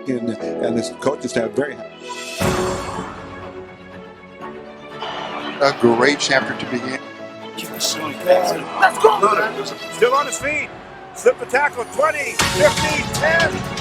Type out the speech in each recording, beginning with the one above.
and this coach is very happy. A great chapter to begin. Let's go! Still on his feet. Slip the tackle. 20, 15, 10.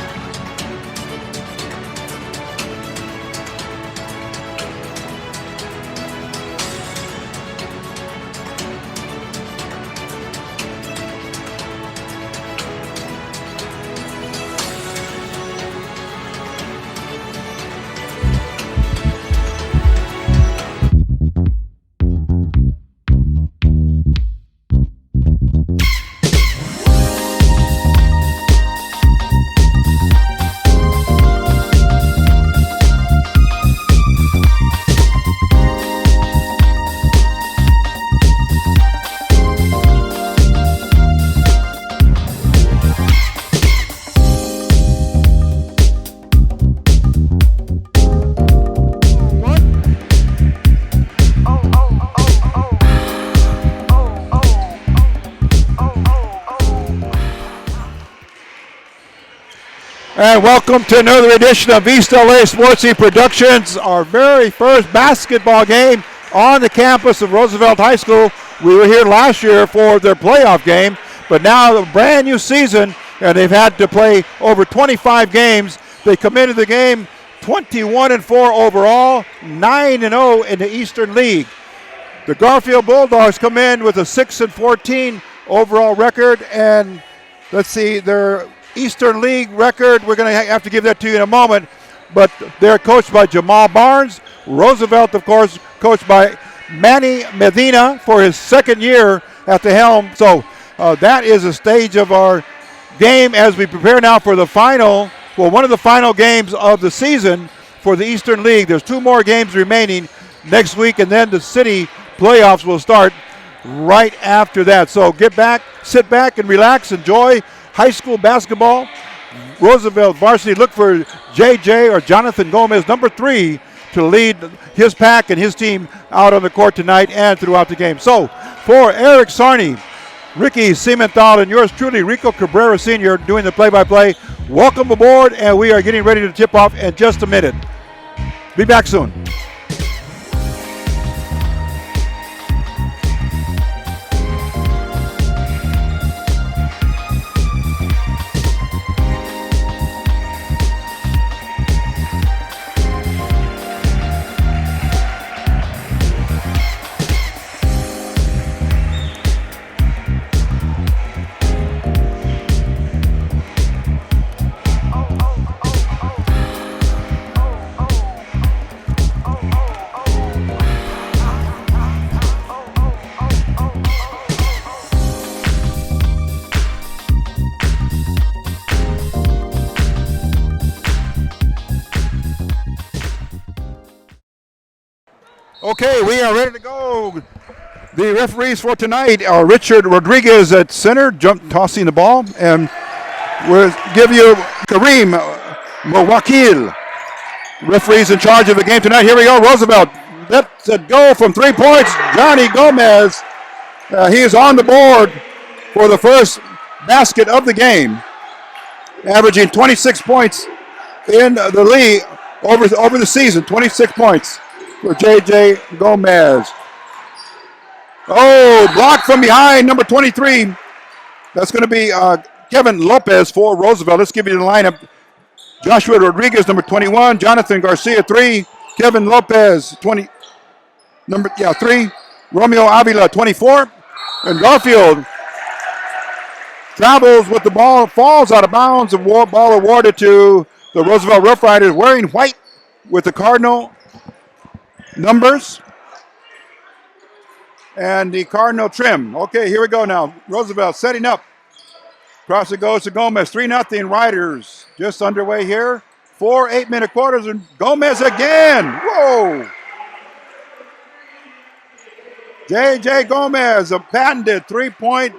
And welcome to another edition of East LA Sportsy Productions, our very first basketball game on the campus of Roosevelt High School. We were here last year for their playoff game, but now a brand new season, and they've had to play over 25 games. They come into the game 21-4 overall, 9-0 in the Eastern League. The Garfield Bulldogs come in with a 6-14 overall record, and let's see, their Eastern League record, we're going to have to give that to you in a moment, but they're coached by Jamal Barnes. Roosevelt, of course, coached by Manny Medina for his second year at the helm. So that is a stage of our game as we prepare now for the final, one of the final games of the season for the Eastern League. There's two more games remaining next week, and then the city playoffs will start right after that. So sit back and relax, enjoy high school basketball. Roosevelt varsity, look for JJ or Jonathan Gomez, number 3, to lead his pack and his team out on the court tonight and throughout the game. So for Eric Sarney, Ricky Cimental, and yours truly, Rico Cabrera Sr., doing the play-by-play, welcome aboard, and we are getting ready to tip off in just a minute. Be back soon. Okay, we are ready to go. The referees for tonight are Richard Rodriguez at center, tossing the ball, and we'll give you Kareem Mawakil, referees in charge of the game tonight. Here we go, Roosevelt. That's a goal from 3 points. Johnny Gomez, he is on the board for the first basket of the game, averaging 26 points in the league over the season, 26 points. For J.J. Gomez. Oh, blocked from behind, number 23. That's going to be Kevin Lopez for Roosevelt. Let's give you the lineup. Joshua Rodriguez, number 21. Jonathan Garcia, 3. Kevin Lopez, 3. Romeo Avila, 24. And Garfield travels with the ball, falls out of bounds, and ball awarded to the Roosevelt Rough Riders, wearing white with the Cardinal numbers and the Cardinal trim. Okay, here we go now. Roosevelt setting up. Cross it goes to Gomez. 3-0 Riders. Just underway here. 4 8-minute quarters, and Gomez again. Whoa! J.J. Gomez, a patented 3-point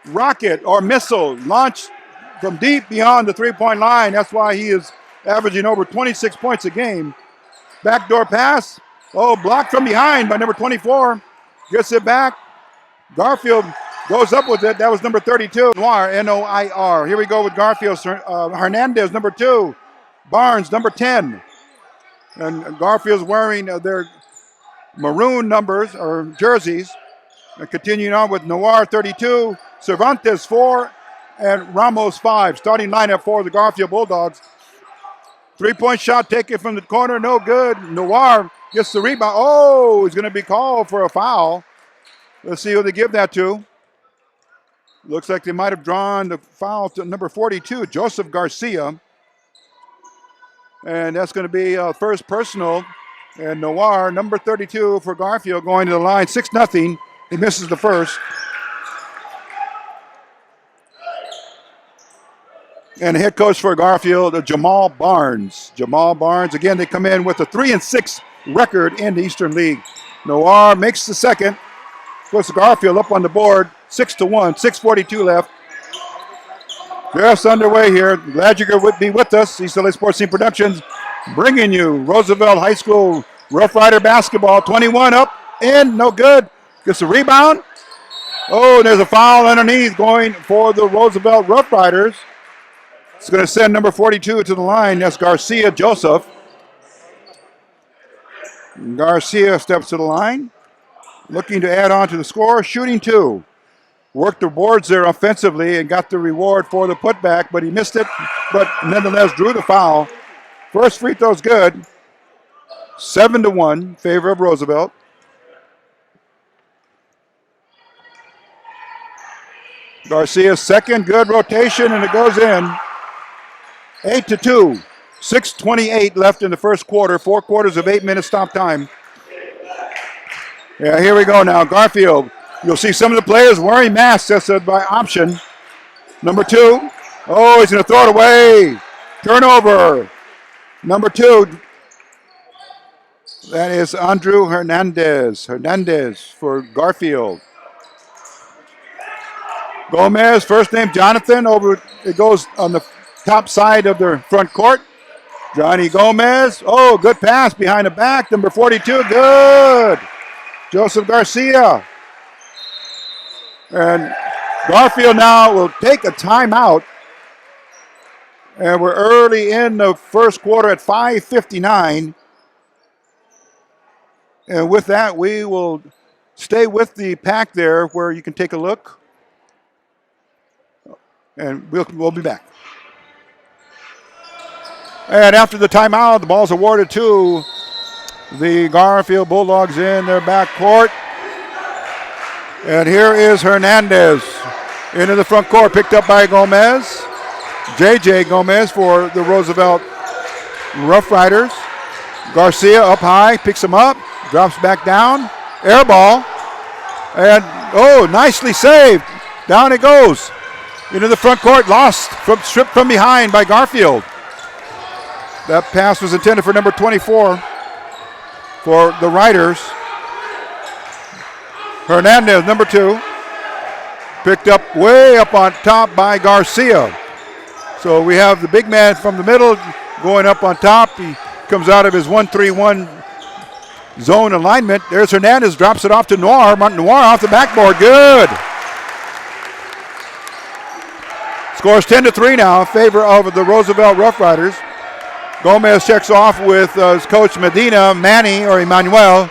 rocket or missile launched from deep beyond the 3-point line. That's why he is averaging over 26 points a game. Backdoor pass. Oh, blocked from behind by number 24. Gets it back. Garfield goes up with it. That was number 32. Noir, N-O-I-R. Here we go with Garfield. Hernandez, number 2. Barnes, number 10. And Garfield's wearing their maroon numbers or jerseys. And continuing on with Noir, 32, Cervantes, 4, and Ramos, 5. Starting lineup for the Garfield Bulldogs. 3-point shot taken from the corner, no good. Noir gets the rebound. Oh, he's going to be called for a foul. Let's see who they give that to. Looks like they might have drawn the foul to number 42, Joseph Garcia. And that's going to be first personal. And Noir, number 32 for Garfield, going to the line, 6-0. He misses the first. And head coach for Garfield, Jamal Barnes. Jamal Barnes, again, they come in with a 3-6 record in the Eastern League. Noir makes the second. Puts Garfield up on the board, 6-1, 6:42 left. Just underway here. Glad you could be with us. East LA Sports Team Productions bringing you Roosevelt High School Rough Rider basketball. 21 up, in, no good. Gets a rebound. Oh, there's a foul underneath going for the Roosevelt Rough Riders. It's going to send number 42 to the line. That's Garcia Joseph. Garcia steps to the line. Looking to add on to the score. Shooting 2. Worked the boards there offensively and got the reward for the putback, but he missed it. But nonetheless drew the foul. First free throw's good. 7-1, favor of Roosevelt. Garcia's second, good rotation, and it goes in. 8-2. 6:28 left in the first quarter. 4 quarters of 8 minutes stop time. Yeah, here we go now. Garfield. You'll see some of the players wearing masks. That's by option. Number 2. Oh, he's going to throw it away. Turnover. Number 2. That is Andrew Hernandez. Hernandez for Garfield. Gomez, first name Jonathan. Over it goes on the top side of the front court. Johnny Gomez. Oh, good pass behind the back. Number 42. Good. Joseph Garcia. And Garfield now will take a timeout. And we're early in the first quarter at 5:59. And with that, we will stay with the pack there where you can take a look. And we'll be back. And after the timeout, the ball's awarded to the Garfield Bulldogs in their backcourt. And here is Hernandez into the front court, picked up by Gomez. J.J. Gomez for the Roosevelt Rough Riders. Garcia up high, picks him up, drops back down. Air ball. And, oh, nicely saved. Down it goes. Into the front court, stripped from behind by Garfield. That pass was intended for number 24 for the Riders. Hernandez, number 2. Picked up way up on top by Garcia. So we have the big man from the middle going up on top. He comes out of his 1-3-1 zone alignment. There's Hernandez, drops it off to Noir. Noir off the backboard, good. Scores 10-3 now in favor of the Roosevelt Rough Riders. Gomez checks off with his coach Manny or Emmanuel.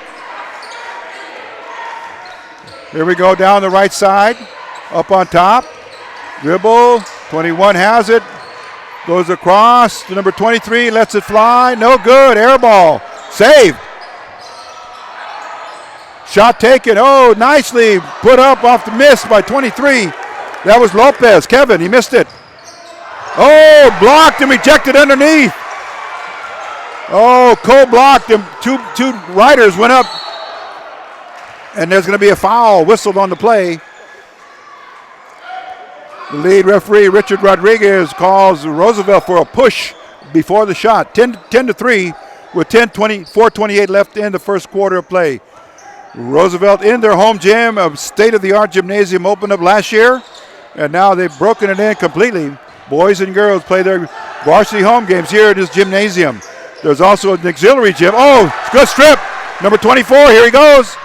Here we go down the right side, up on top. Dribble, 21 has it. Goes across to number 23, lets it fly. No good, air ball. Saved. Shot taken, oh, nicely put up off the miss by 23. That was Lopez, Kevin, he missed it. Oh, blocked and rejected underneath. Oh, cold blocked him. Two riders went up. And there's going to be a foul whistled on the play. The lead referee, Richard Rodriguez, calls Roosevelt for a push before the shot. 10-3 with 4:28 left in the first quarter of play. Roosevelt in their home gym, a state-of-the-art gymnasium opened up last year. And now they've broken it in completely. Boys and girls play their varsity home games here at this gymnasium. There's also an auxiliary gym. Oh, good strip. Number 24, here he goes.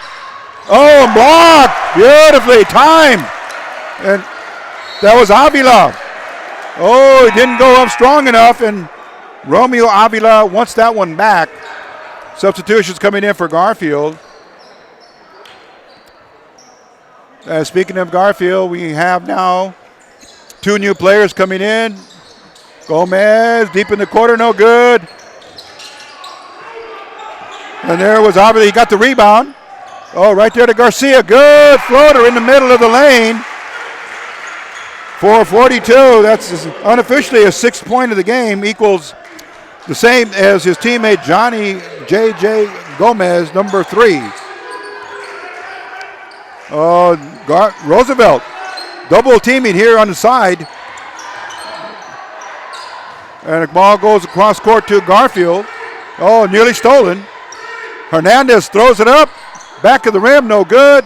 Oh, blocked. Beautifully timed. And that was Avila. Oh, he didn't go up strong enough, and Romeo Avila wants that one back. Substitutions coming in for Garfield. Speaking of Garfield, we have now 2 new players coming in. Gomez deep in the corner, no good. And there was Avila, he got the rebound. Oh, right there to Garcia. Good floater in the middle of the lane. 4:42. That's unofficially a 6th point of the game. Equals the same as his teammate Johnny J.J. Gomez, number 3. Roosevelt double teaming here on the side. And the ball goes across court to Garfield. Oh, nearly stolen. Hernandez throws it up. Back of the rim, no good.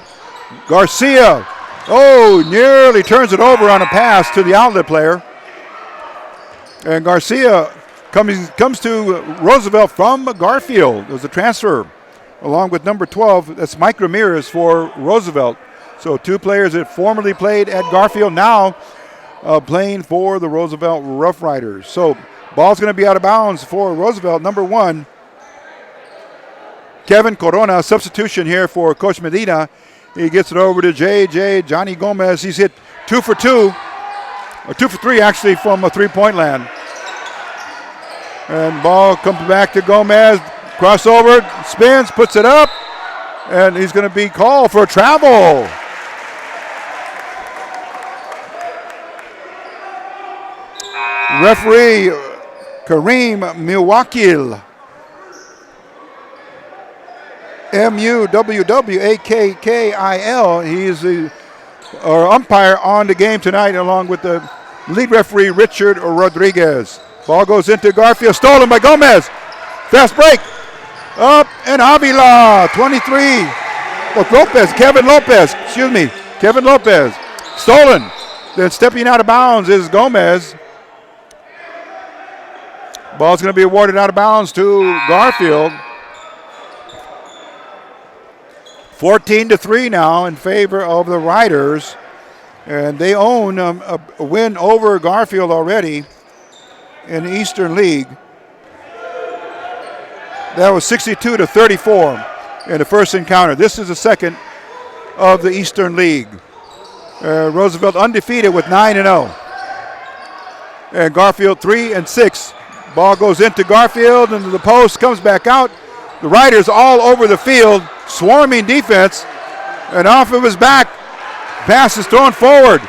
Garcia, nearly turns it over on a pass to the outlet player. And Garcia comes to Roosevelt from Garfield. There's a transfer along with number 12. That's Mike Ramirez for Roosevelt. So 2 players that formerly played at Garfield now playing for the Roosevelt Rough Riders. So ball's going to be out of bounds for Roosevelt. Number 1. Kevin Corona, substitution here for Coach Medina. He gets it over to J.J. Johnny Gomez. He's hit 2 for 2, or 2 for 3 actually from a 3-point land. And ball comes back to Gomez. Crossover, spins, puts it up, and he's going to be called for travel. Referee Kareem Muwakil. Muwwakkil. He's the umpire on the game tonight, along with the lead referee Richard Rodriguez. Ball goes into Garfield, stolen by Gomez. Fast break. Up and Avila, 23. Kevin Lopez. Stolen. Then stepping out of bounds is Gomez. Ball's going to be awarded out of bounds to Garfield. 14-3 now in favor of the Riders. And they own a win over Garfield already in the Eastern League. That was 62-34 in the first encounter. This is the second of the Eastern League. Roosevelt undefeated with 9-0. And Garfield 3-6. Ball goes into Garfield, into the post, comes back out. The Riders all over the field, swarming defense, and off of his back. Pass is thrown forward.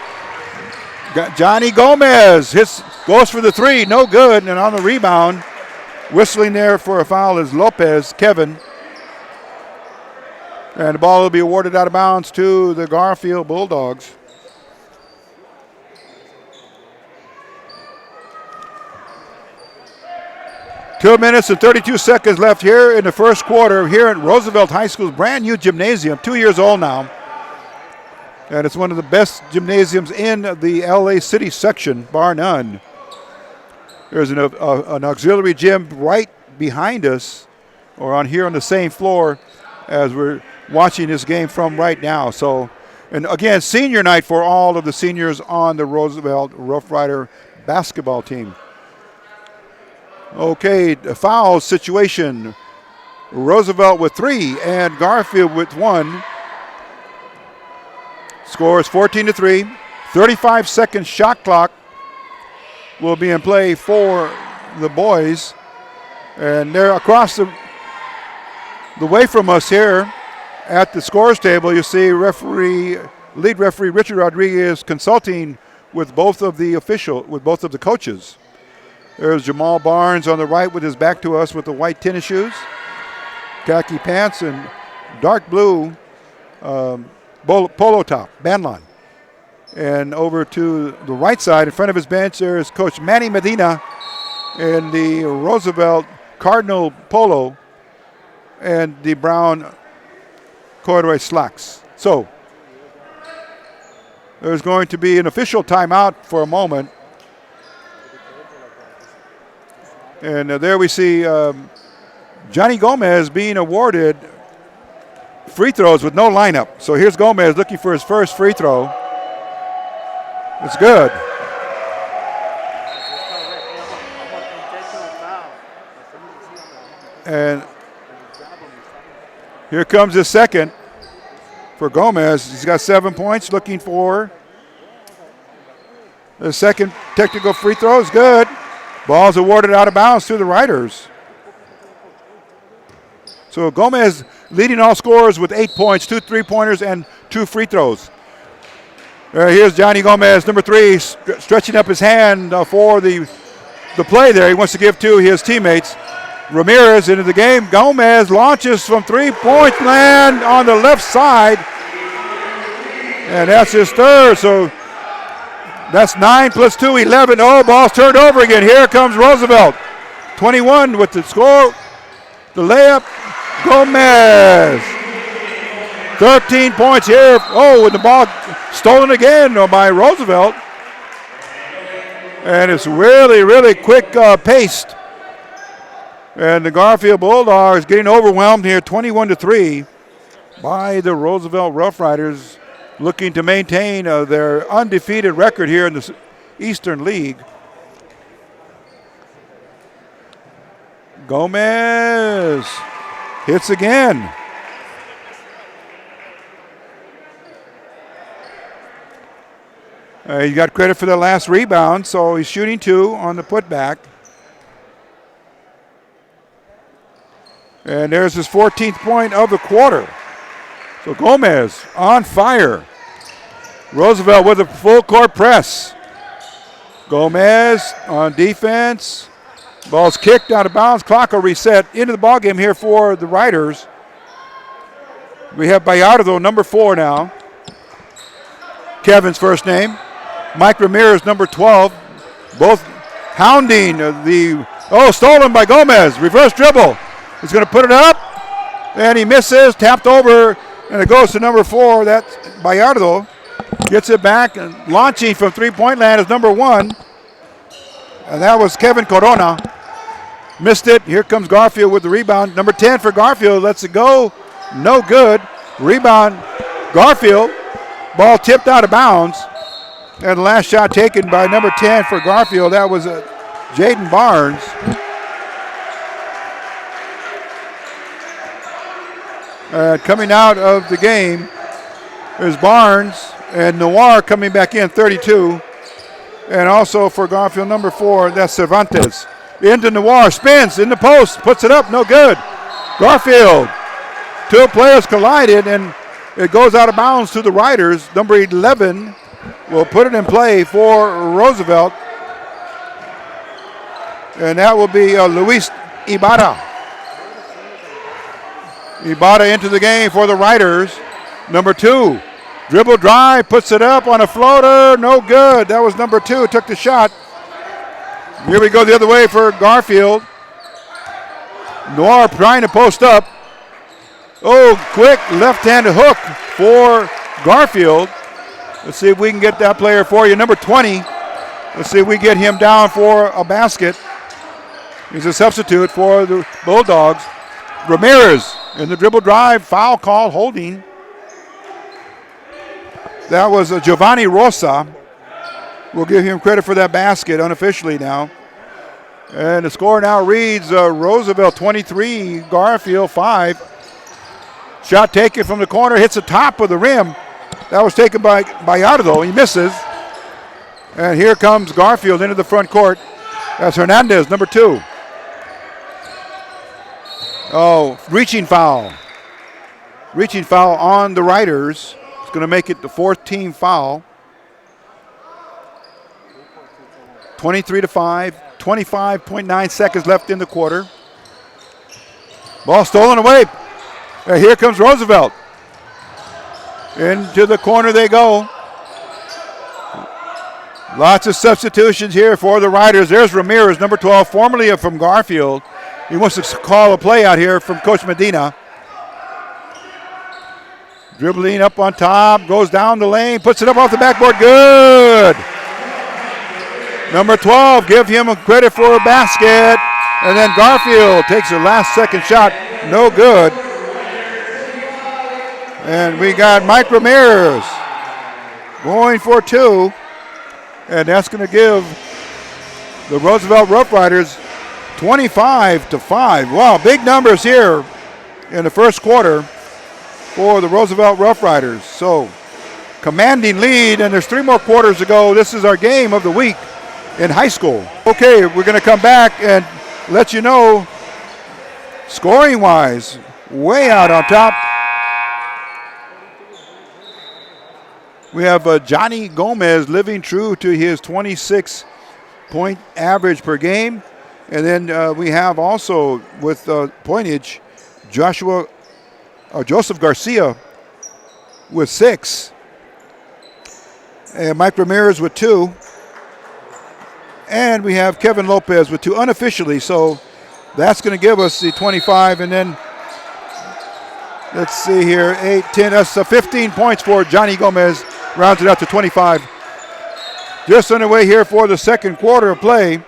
Johnny Gomez goes for the 3, no good, and on the rebound, whistling there for a foul is Kevin. And the ball will be awarded out of bounds to the Garfield Bulldogs. Two minutes and 32 seconds left here in the first quarter here at Roosevelt High School's brand new gymnasium, 2 years old now. And it's one of the best gymnasiums in the LA City section, bar none. There's an auxiliary gym right behind us, or on here on the same floor as we're watching this game from right now. So, and again, senior night for all of the seniors on the Roosevelt Rough Rider basketball team. Okay, the foul situation. Roosevelt with 3 and Garfield with 1. Score is 14-3. 35-second shot clock will be in play for the boys. And they're across the way from us here at the scores table. You see lead referee Richard Rodriguez consulting with both of the coaches. There's Jamal Barnes on the right with his back to us with the white tennis shoes, khaki pants, and dark blue polo top, bandline. And over to the right side, in front of his bench, there's Coach Manny Medina in the Roosevelt Cardinal polo and the brown corduroy slacks. So there's going to be an official timeout for a moment. And there we see Johnny Gomez being awarded free throws with no lineup. So here's Gomez looking for his first free throw. It's good. And here comes the second for Gomez. He's got 7 points, looking for the second technical free throw is good. Ball's awarded out of bounds to the Riders. So Gomez leading all scorers with 8 points, 2 3-pointers, and 2 free throws. Here's Johnny Gomez, number 3, stretching up his hand for the play there. He wants to give to his teammates. Ramirez into the game. Gomez launches from 3-point land on the left side. And that's his third. So that's 9 plus 2, 11. Oh, ball's turned over again. Here comes Roosevelt. 21 with the score. The layup. Gomez. 13 points here. Oh, and the ball stolen again by Roosevelt. And it's really, really quick paced. And the Garfield Bulldogs getting overwhelmed here, 21-3 by the Roosevelt Rough Riders, looking to maintain their undefeated record here in the Eastern League. Gomez hits again. He got credit for the last rebound, so he's shooting 2 on the putback. And there's his 14th point of the quarter. So Gomez on fire. Roosevelt with a full court press. Gomez on defense. Ball's kicked out of bounds. Clock will reset. Into the ballgame here for the Riders. We have Bayardo, number 4 now. Kevin's first name. Mike Ramirez, number 12. Both hounding stolen by Gomez. Reverse dribble. He's going to put it up. And he misses. Tapped over. And it goes to number 4. That's Bayardo. Gets it back. And launching from 3-point land is number 1. And that was Kevin Corona. Missed it. Here comes Garfield with the rebound. Number 10 for Garfield. Lets it go. No good. Rebound. Garfield. Ball tipped out of bounds. And the last shot taken by number 10 for Garfield. That was Jaden Barnes. Coming out of the game is Barnes and Noir coming back in, 32. And also for Garfield, number 4, that's Cervantes. Into Noir, spins in the post, puts it up, no good. Garfield, 2 players collided, and it goes out of bounds to the Riders. Number 11 will put it in play for Roosevelt. And that will be Luis Ibarra. Ibarra into the game for the Riders. Number 2, dribble drive, puts it up on a floater, no good. That was number 2, took the shot. Here we go the other way for Garfield. Noir trying to post up. Oh, quick left-handed hook for Garfield. Let's see if we can get that player for you. Number 20. Let's see if we get him down for a basket. He's a substitute for the Bulldogs. Ramirez in the dribble drive, foul call, holding. That was Giovanni Rosa. We'll give him credit for that basket unofficially now. And the score now reads Roosevelt 23, Garfield 5. Shot taken from the corner, hits the top of the rim. That was taken by Bayardo. He misses. And here comes Garfield into the front court. That's Hernandez, number 2. Oh, reaching foul. Reaching foul on the Riders. It's going to make it the 4th team foul. 23-5, 25.9 seconds left in the quarter. Ball stolen away. Here comes Roosevelt. Into the corner they go. Lots of substitutions here for the Riders. There's Ramirez, number 12, formerly from Garfield. He wants to call a play out here from Coach Medina. Dribbling up on top, goes down the lane, puts it up off the backboard. Good. Number 12, give him a credit for a basket. And then Garfield takes the last second shot. No good. And we got Mike Ramirez going for 2. And that's going to give the Roosevelt Rough Riders 25-5. Wow, big numbers here in the first quarter for the Roosevelt Rough Riders. So, commanding lead, and there's 3 more quarters to go. This is our game of the week in high school. Okay, we're going to come back and let you know, scoring-wise, way out on top. We have Johnny Gomez living true to his 26-point average per game. And then we have also, with pointage, Joseph Garcia with 6. And Mike Ramirez with 2. And we have Kevin Lopez with 2 unofficially. So that's going to give us the 25. And then let's see here, 8, 10, that's 15 points for Johnny Gomez. Rounds it out to 25. Just underway here for the second quarter of play.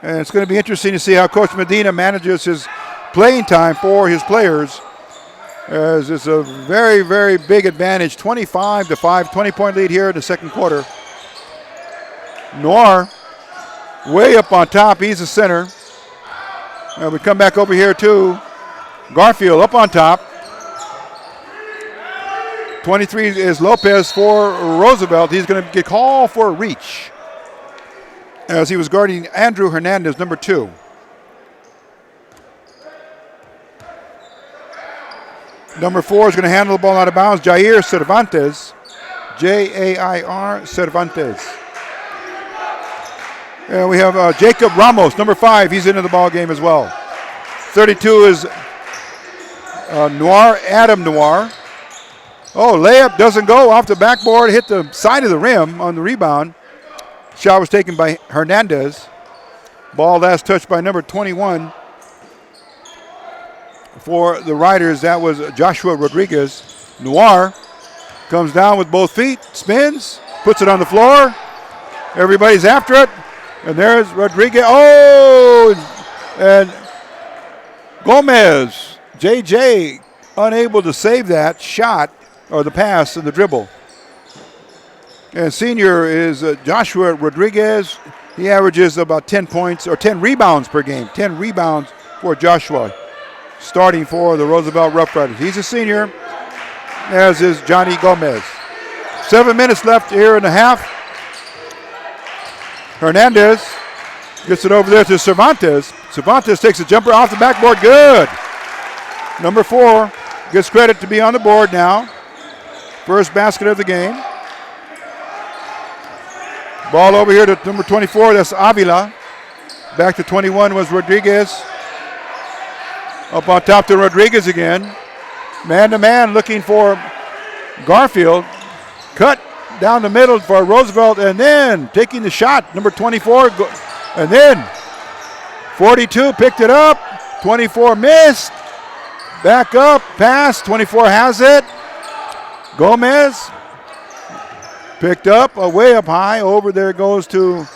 And it's going to be interesting to see how Coach Medina manages his playing time for his players, as it's a very, very big advantage, 25-5, 20-point lead here in the second quarter. Noir way up on top. He's the center. And we come back over here to Garfield up on top. 23 is Lopez for Roosevelt. He's going to get called for a reach as he was guarding Andrew Hernandez, number 2. Number 4 is going to handle the ball out of bounds, Jair Cervantes. Jair Cervantes. And we have Jacob Ramos, number 5. He's into the ball game as well. 32 is Noir, Adam Noir. Oh, layup doesn't go off the backboard, hit the side of the rim on the rebound. Shot was taken by Hernandez. Ball last touched by number 21. For the Riders, that was Joshua Rodriguez. Noir comes down with both feet, spins, puts it on the floor. Everybody's after it. And there's Rodriguez. Oh! And Gomez, JJ, unable to save that shot or the pass and the dribble. And senior is Joshua Rodriguez. He averages about 10 points or 10 rebounds per game. 10 rebounds for Joshua, starting for the Roosevelt Rough Riders. He's a senior, as is Johnny Gomez. 7 minutes left here in the half. Hernandez gets it over there to Cervantes. Cervantes takes a jumper off the backboard. Good. Number 4 gets credit to be on the board now. First basket of the game. Ball over here to number 24. That's Avila. Back to 21 was Rodriguez. Up on top to Rodriguez again. Man-to-man looking for Garfield. Cut down the middle for Roosevelt, and then taking the shot, number 24. And then 42 picked it up. 24 missed. Back up, pass. 24 has it. Gomez picked up, way up high. Over there goes to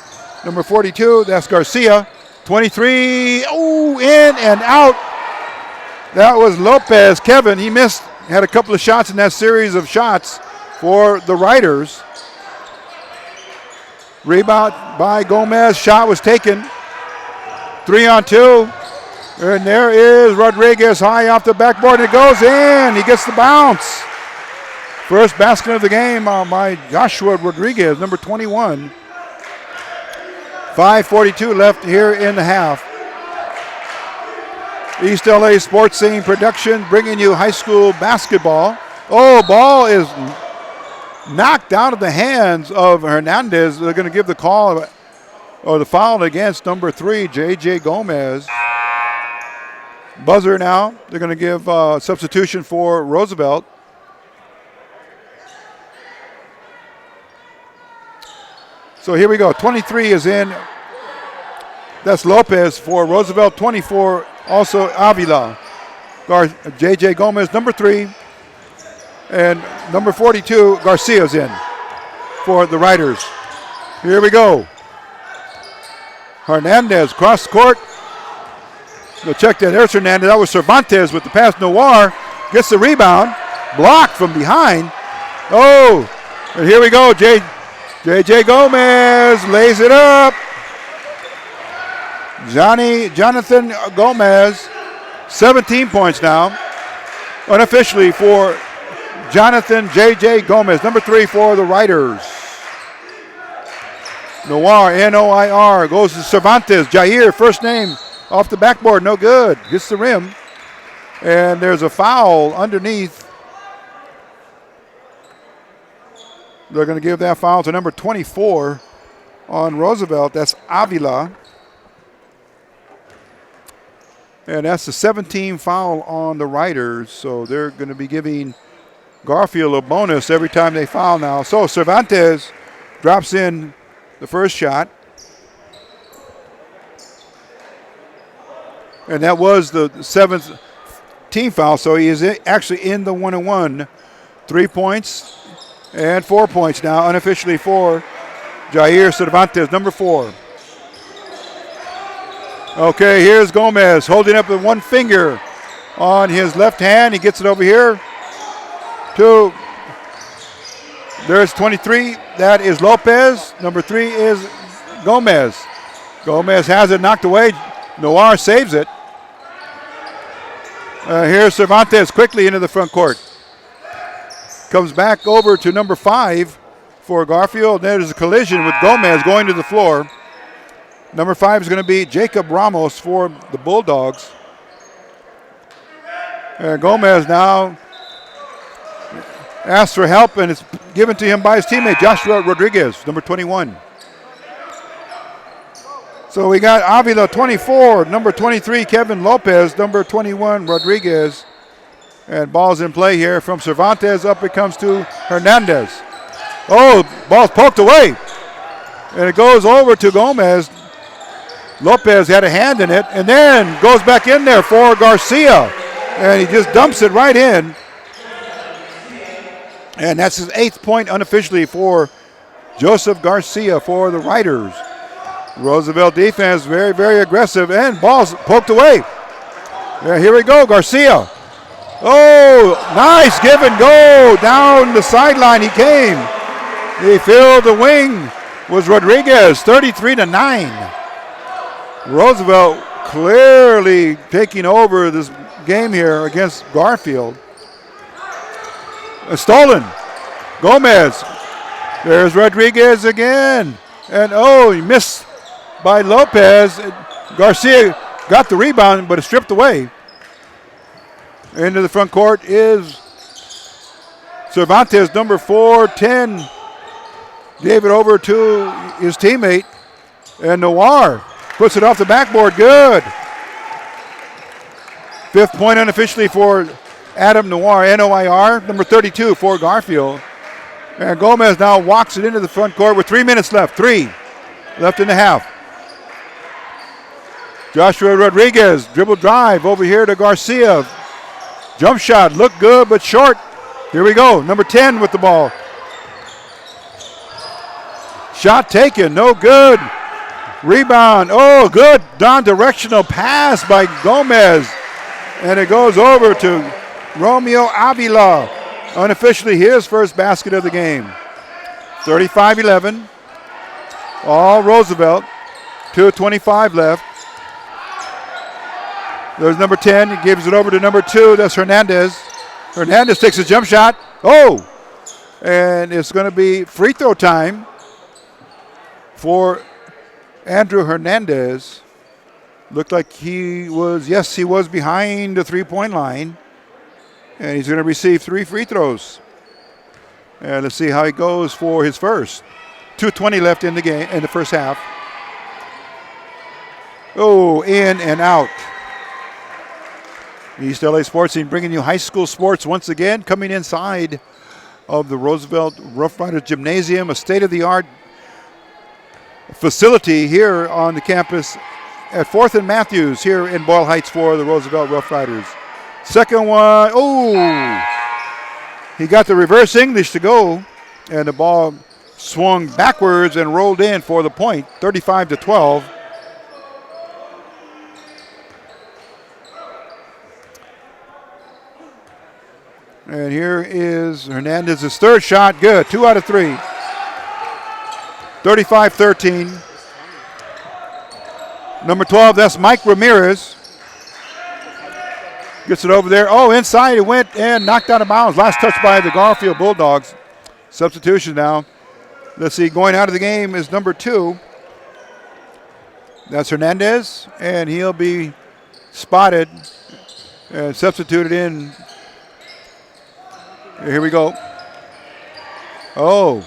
number 42. That's Garcia. 23. Oh, in and out. That was Lopez. Kevin, he missed, had a couple of shots in that series of shots for the Riders. Rebound by Gomez. Shot was taken. 3-on-2. And there is Rodriguez high off the backboard. It goes in. He gets the bounce. First basket of the game by Joshua Rodriguez, number 21. 5:42 left here in the half. East LA Sports Scene Production bringing you high school basketball. Oh, ball is knocked out of the hands of Hernandez. They're going to give the call or the foul against number 3, J.J. Gomez. Buzzer now. They're going to give substitution for Roosevelt. So here we go. 23 is in. That's Lopez for Roosevelt. 24 also Avila. J.J. Gomez, number 3. And number 42, Garcia's in for the Riders. Here we go. Hernandez cross court. Go check that. There's Hernandez. That was Cervantes with the pass. Noir gets the rebound. Blocked from behind. Oh, and here we go. J.J. Gomez lays it up. Jonathan Gomez, 17 points now. Unofficially for Jonathan J.J. Gomez, number 3 for the Riders. Noir, N-O-I-R, goes to Cervantes. Jair, first name, off the backboard, no good. Gets the rim. And there's a foul underneath. They're going to give that foul to number 24 on Roosevelt. That's Avila. And that's the 17th foul on the Riders. So they're going to be giving Garfield a bonus every time they foul now. So Cervantes drops in the first shot. And that was the 7th team foul. So he is actually in the 1-on-1. 3 points and 4 points now unofficially for Jair Cervantes, number 4. Okay, here's Gomez holding up with one finger on his left hand. He gets it over here to, there's 23. That is Lopez. Number 3 is Gomez. Gomez has it knocked away. Noir saves it. Here's Cervantes quickly into the front court. Comes back over to number 5 for Garfield. There's a collision with Gomez going to the floor. Number 5 is going to be Jacob Ramos for the Bulldogs. Gomez now asks for help, and it's given to him by his teammate, Joshua Rodriguez, number 21. So we got Avila, 24, number 23, Kevin Lopez, number 21, Rodriguez. And ball's in play here from Cervantes. Up it comes to Hernandez. Oh, ball's poked away. And it goes over to Gomez. Lopez had a hand in it and then goes back in there for Garcia. And he just dumps it right in. And that's his 8th point unofficially for Joseph Garcia for the Riders. Roosevelt defense very, very aggressive, and ball's poked away. Yeah, here we go, Garcia. Oh, nice give and go. Down the sideline he came. He filled the wing. Was Rodriguez, 33-9. Roosevelt clearly taking over this game here against Garfield. Stolen. Gomez. There's Rodriguez again. And he missed by Lopez. Garcia got the rebound, but it's stripped away. Into the front court is Cervantes, number 4, 10. Gave it over to his teammate. And Noir puts it off the backboard. Good. 5th point unofficially for Adam Noir, N-O-I-R, number 32 for Garfield. And Gomez now walks it into the front court with 3 minutes left. 3 left in the half. Joshua Rodriguez, dribble drive over here to Garcia. Jump shot, looked good but short. Here we go, number 10 with the ball. Shot taken, no good. Rebound, good non-directional pass by Gomez. And it goes over to Romeo Avila. Unofficially his first basket of the game. 35-11. All Roosevelt. 2:25 left. There's number 10. He gives it over to number 2. That's Hernandez. Hernandez takes a jump shot. And it's going to be free throw time for Andrew Hernandez. Looked like he was behind the three-point line. And he's going to receive 3 free throws. And let's see how he goes for his first. 2:20 left in the game, in the first half. In and out. East LA Sports Team bringing you high school sports once again, coming inside of the Roosevelt Rough Riders Gymnasium, a state-of-the-art facility here on the campus at 4th and Matthews here in Boyle Heights for the Roosevelt Rough Riders. Second one, he got the reverse English to go, and the ball swung backwards and rolled in for the point, 35-12. And here is Hernandez's third shot. Good. 2 out of 3. 35-13. Number 12, that's Mike Ramirez. Gets it over there. Oh, inside it went and knocked out of bounds. Last touch by the Garfield Bulldogs. Substitution now. Let's see, going out of the game is number 2. That's Hernandez, and he'll be spotted and substituted in. Here we go. Oh,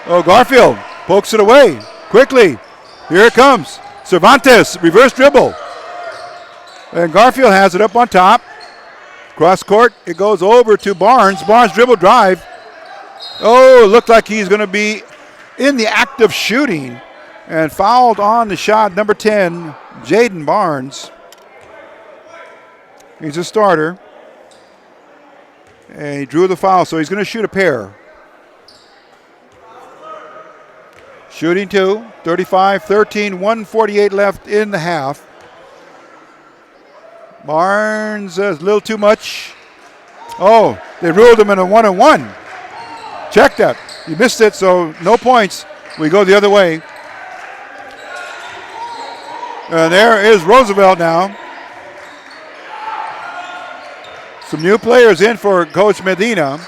Garfield pokes it away quickly. Here it comes. Cervantes, reverse dribble. And Garfield has it up on top. Cross court, it goes over to Barnes. Barnes dribble drive. Oh, it looked like he's going to be in the act of shooting and fouled on the shot. Number 10, Jaden Barnes. He's a starter. And he drew the foul, so he's going to shoot a pair. Shooting 2, 35-13, 1:48 left in the half. Barnes a little too much. Oh, they ruled him in a 1-on-1. Check that. He missed it, so no points. We go the other way. And there is Roosevelt now. Some new players in for Coach Medina.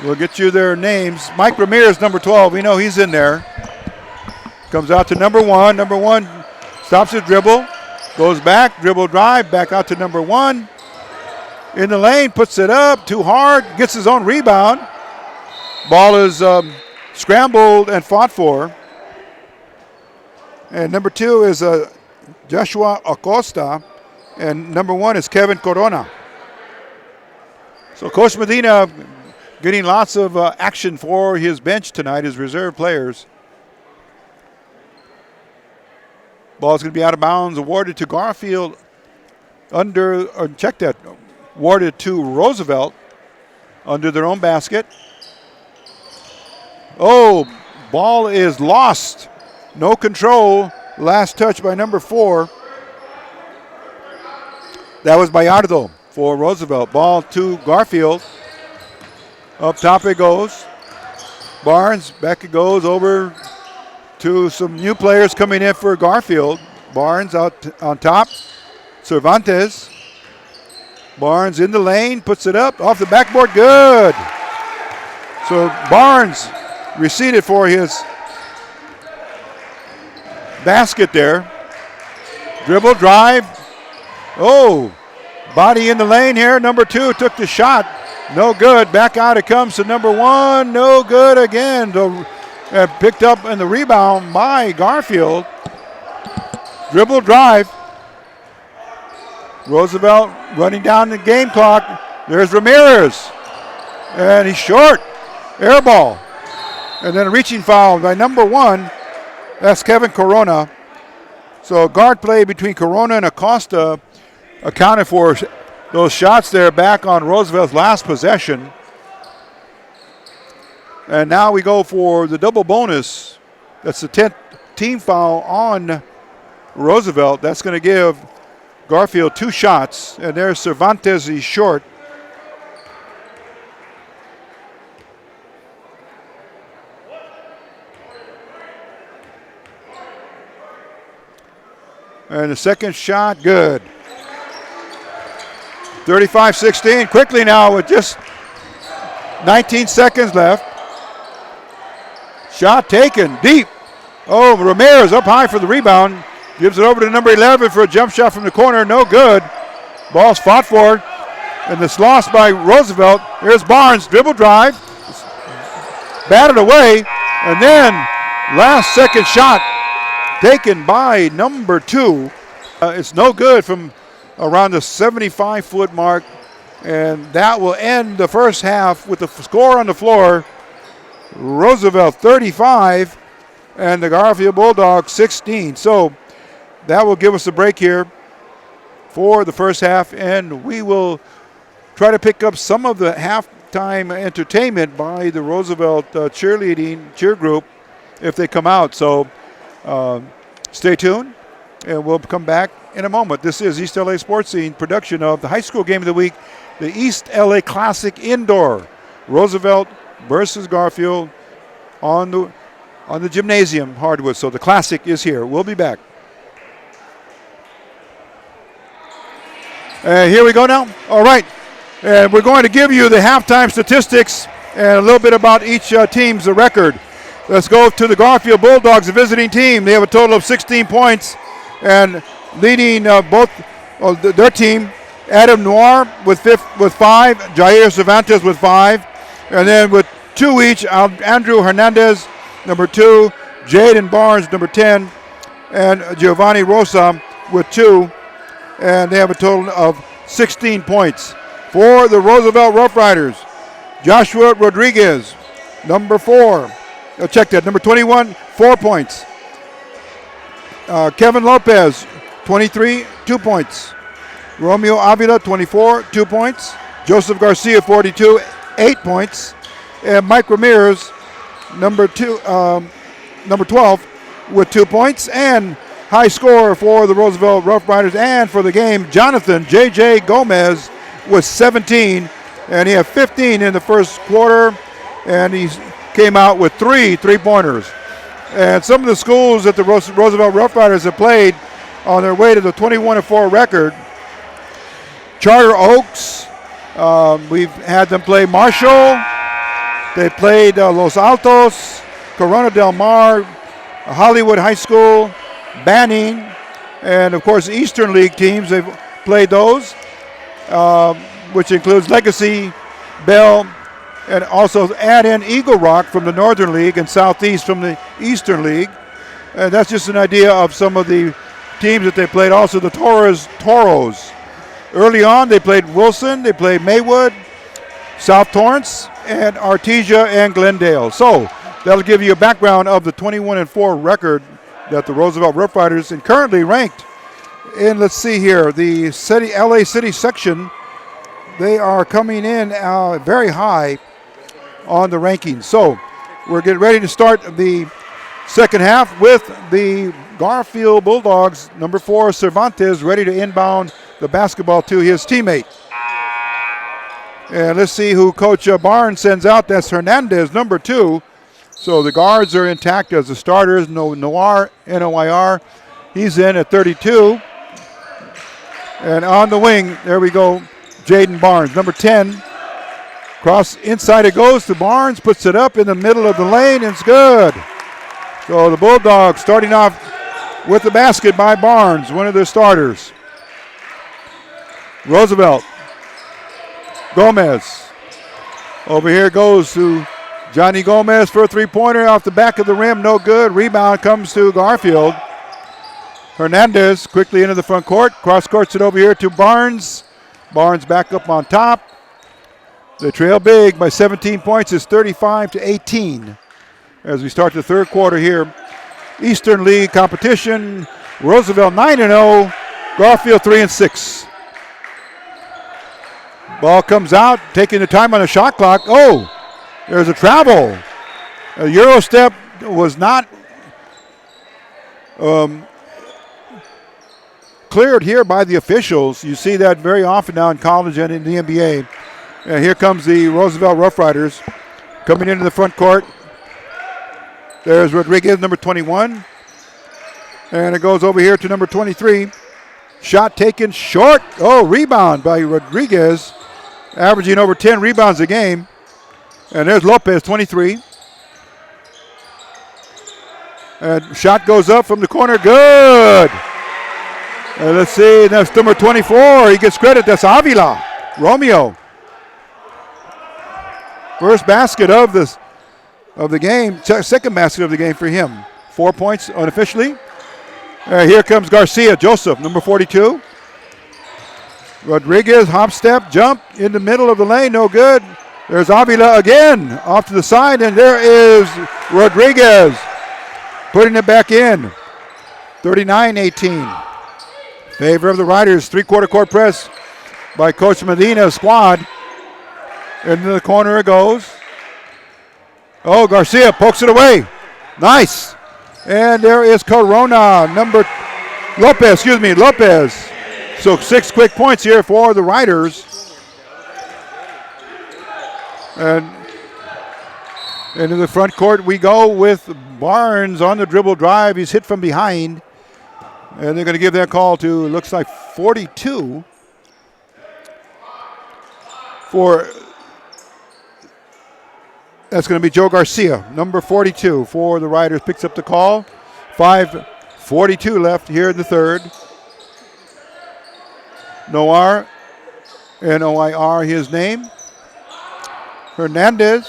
We'll get you their names. Mike Ramirez, number 12. We know he's in there. Comes out to number 1. Number 1 stops his dribble. Goes back, dribble drive, back out to number 1. In the lane, puts it up, too hard, gets his own rebound. Ball is scrambled and fought for. And number 2 is Joshua Acosta, and number 1 is Kevin Corona. So Coach Medina getting lots of action for his bench tonight, his reserve players. Ball's going to be out of bounds, awarded to Garfield awarded to Roosevelt under their own basket. Oh, ball is lost. No control. Last touch by number 4. That was Bayardo for Roosevelt. Ball to Garfield. Up top it goes. Barnes, back it goes over to some new players coming in for Garfield. Barnes out on top. Cervantes. Barnes in the lane, puts it up, off the backboard, good. So Barnes receded for his basket there. Dribble, drive. Oh, body in the lane here. Number 2 took the shot. No good. Back out it comes to number 1. No good again. Picked up in the rebound by Garfield. Dribble, drive. Roosevelt running down the game clock. There's Ramirez. And he's short. Air ball. And then a reaching foul by number 1. That's Kevin Corona. So guard play between Corona and Acosta accounted for those shots there back on Roosevelt's last possession. And now we go for the double bonus. That's the 10th team foul on Roosevelt. That's going to give Garfield 2 shots. And there's Cervantes, he's short. And the second shot, good. 35-16, quickly now with just 19 seconds left. Shot taken, deep. Oh, Ramirez up high for the rebound. Gives it over to number 11 for a jump shot from the corner, no good. Ball's fought for, and it's lost by Roosevelt. Here's Barnes, dribble drive. Batted away, and then last second shot taken by number 2. It's no good from around the 75-foot mark, and that will end the first half with the score on the floor. Roosevelt 35 and the Garfield Bulldogs 16. So that will give us a break here for the first half, and we will try to pick up some of the halftime entertainment by the Roosevelt cheer group if they come out. So stay tuned, and we'll come back in a moment. This is East LA Sports Scene production of the high school game of the week, the East LA Classic Indoor. Roosevelt versus Garfield on the on the gymnasium hardwood. So the Classic is here. We'll be back. Here we go now. All right. And we're going to give you the halftime statistics and a little bit about each team's record. Let's go to the Garfield Bulldogs, the visiting team. They have a total of 16 points. And leading their team, Adam Noir with 5, Jair Cervantes with 5. And then with 2 each, Andrew Hernandez, number 2, Jaden Barnes, number 10, and Giovanni Rosa with 2. And they have a total of 16 points. For the Roosevelt Rough Riders, Joshua Rodriguez, number 4. Check that, number 21, 4 points. Kevin Lopez, 23, 2 points. Romeo Avila, 24, 2 points. Joseph Garcia, 42, 8 points. And Mike Ramirez, number 12, with 2 points. And high scorer for the Roosevelt Rough Riders and for the game, Jonathan J.J. Gomez with 17. And he had 15 in the first quarter. And he came out with 3 3-pointers. And some of the schools that the Roosevelt Rough Riders have played on their way to the 21-4 record, Charter Oaks, we've had them play Marshall. They played Los Altos, Corona del Mar, Hollywood High School, Banning, and of course Eastern League teams. They've played those, which includes Legacy, Bell, and also add in Eagle Rock from the Northern League and Southeast from the Eastern League. And that's just an idea of some of the teams that they played. Also the Toros. Early on, they played Wilson, they played Maywood, South Torrance, and Artesia and Glendale. So that'll give you a background of the 21-4 record that the Roosevelt Rough Riders and currently ranked in, let's see here, the LA City section. They are coming in very high on the rankings. So we're getting ready to start the second half with the Garfield Bulldogs, number 4, Cervantes, ready to inbound the basketball to his teammate. And let's see who Coach Barnes sends out. That's Hernandez, number 2. So the guards are intact as the starters. Noir, N-O-I-R, he's in at 32. And on the wing, there we go, Jaden Barnes, number 10. Cross inside it goes to Barnes, puts it up in the middle of the lane, and it's good. So the Bulldogs starting off with the basket by Barnes, one of their starters. Roosevelt. Gomez. Over here goes to Johnny Gomez for a 3-pointer off the back of the rim, no good. Rebound comes to Garfield. Hernandez quickly into the front court, cross-courts it over here to Barnes. Barnes back up on top. They trail big by 17 points. It's 35-18 as we start the third quarter here. Eastern League competition. Roosevelt 9-0. Garfield 3-6. Ball comes out, taking the time on the shot clock. Oh, there's a travel. A Euro step was not cleared here by the officials. You see that very often now in college and in the NBA. And here comes the Roosevelt Rough Riders coming into the front court. There's Rodriguez, number 21. And it goes over here to number 23. Shot taken short. Oh, rebound by Rodriguez, averaging over 10 rebounds a game. And there's Lopez, 23. And shot goes up from the corner. Good. And let's see, that's number 24. He gets credit. That's Avila. Romeo. First basket of the game. Second basket of the game for him. 4 points unofficially. Here comes Garcia, Joseph, number 42. Rodriguez, hop step, jump in the middle of the lane, no good. There's Avila again, off to the side, and there is Rodriguez putting it back in. 39-18. Favor of the Riders, three-quarter court press by Coach Medina's squad. Into the corner it goes. Oh, Garcia pokes it away. Nice. And there is Lopez. So 6 quick points here for the Riders. And Into the front court we go with Barnes on the dribble drive. He's hit from behind. And they're going to give that call to, looks like 42 for, that's going to be Joe Garcia, number 42 for the Riders. Picks up the call. 5:42 left here in the third. Noir, N-O-I-R, his name. Hernandez.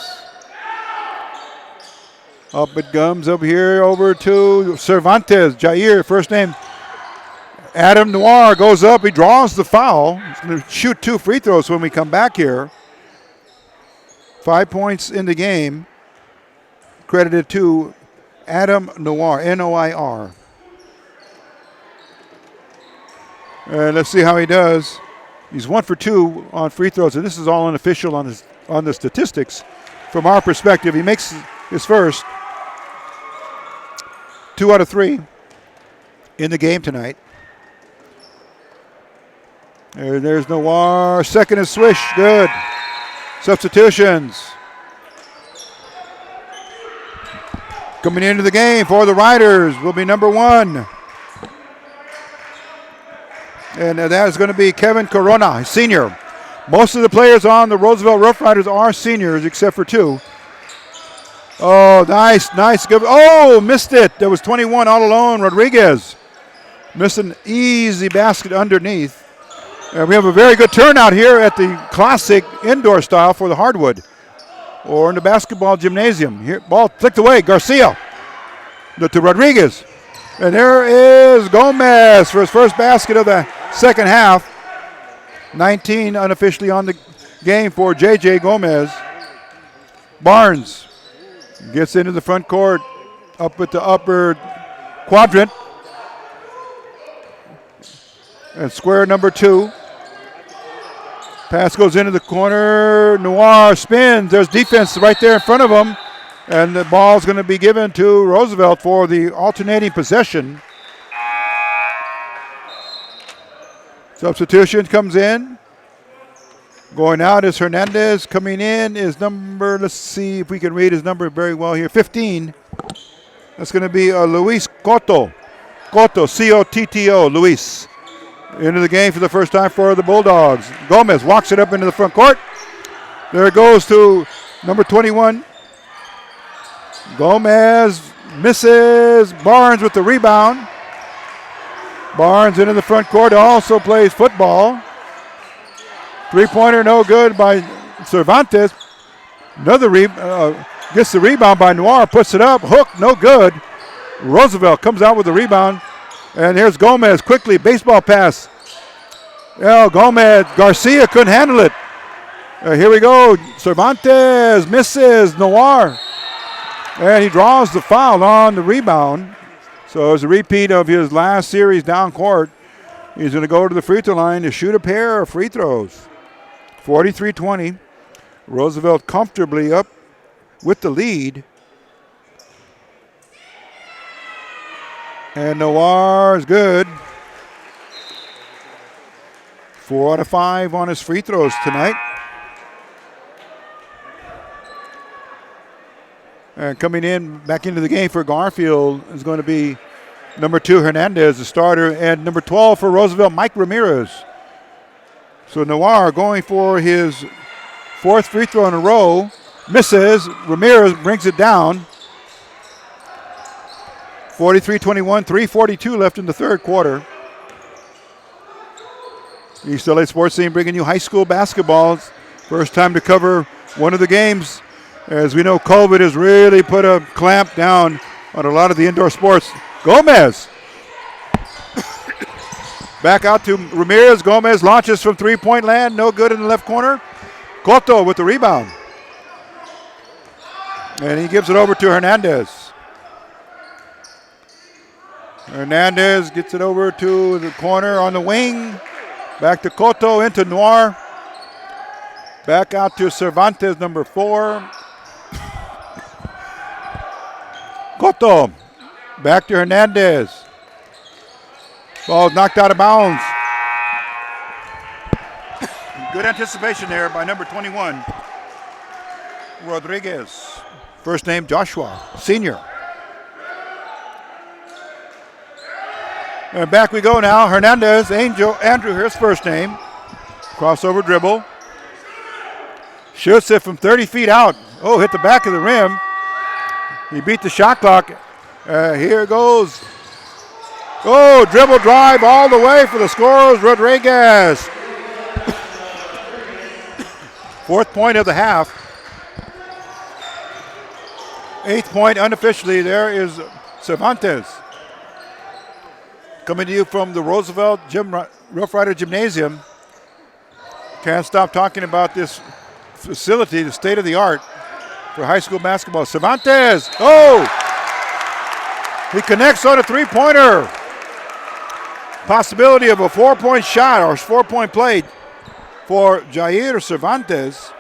Up it comes up here over to Cervantes. Jair, first name. Adam Noir goes up. He draws the foul. He's going to shoot 2 free throws when we come back here. 5 points in the game. Credited to Adam Noir, N-O-I-R. And let's see how he does. He's 1 for 2 on free throws, and this is all unofficial on the statistics. From our perspective, he makes his first. 2 out of 3 in the game tonight. There's Noir. Second is Swish. Good. Substitutions. Coming into the game for the Riders will be number 1. And that is going to be Kevin Corona, senior. Most of the players on the Roosevelt Rough Riders are seniors except for 2. Oh, nice. Good. Oh, missed it. There was 21 all alone. Rodriguez missed an easy basket underneath. And we have a very good turnout here at the classic indoor style for the hardwood or in the basketball gymnasium. Here, ball flicked away. Garcia to Rodriguez. And there is Gomez for his first basket of the second half. 19 unofficially on the game for J.J. Gomez. Barnes gets into the front court, up at the upper quadrant. And square number 2. Pass goes into the corner. Noir spins. There's defense right there in front of him. And the ball's going to be given to Roosevelt for the alternating possession. Substitution comes in. Going out is Hernandez. Coming in is number, let's see if we can read his number very well here, 15. That's going to be Luis Cotto. Cotto, C-O-T-T-O, Luis. Into the game for the first time for the Bulldogs. Gomez walks it up into the front court. There it goes to number 21. Gomez misses. Barnes with the rebound. Barnes into the front court, also plays football. 3-pointer no good by Cervantes. Another gets the rebound by Noir, puts it up. Hook, no good. Roosevelt comes out with the rebound. And here's Gomez quickly, baseball pass. Gomez, Garcia couldn't handle it. Here we go. Cervantes misses Noir. And he draws the foul on the rebound. So it's a repeat of his last series down court. He's going to go to the free throw line to shoot a pair of free throws. 43-20. Roosevelt comfortably up with the lead. And Noir is good. 4 out of 5 on his free throws tonight. And coming in back into the game for Garfield is going to be number 2, Hernandez, the starter, and number 12 for Roosevelt, Mike Ramirez. So Noir going for his 4th free throw in a row. Misses. Ramirez brings it down. 43-21, 3:42 left in the third quarter. East LA Sports Team bringing you high school basketball. First time to cover one of the games. As we know, COVID has really put a clamp down on a lot of the indoor sports. Gomez. Back out to Ramirez. Gomez launches from three-point land. No good in the left corner. Cotto with the rebound. And he gives it over to Hernandez. Hernandez gets it over to the corner on the wing. Back to Cotto into Noir. Back out to Cervantes, number 4. Cotto. Back to Hernandez. Ball knocked out of bounds. Good anticipation there by number 21, Rodriguez. First name Joshua, senior. And back we go now. Hernandez, Andrew, his first name. Crossover dribble. Shoots it from 30 feet out. Oh, hit the back of the rim. He beat the shot clock. Here goes. Oh, dribble drive all the way for the scorers, Rodriguez. Fourth point of the half. 8th point unofficially. There is Cervantes. Coming to you from the Roosevelt Rough Rider Gymnasium. Can't stop talking about this facility, the state of the art for high school basketball. Cervantes, oh! He connects on a three-pointer. Possibility of a 4-point shot or 4-point play for Jair Cervantes.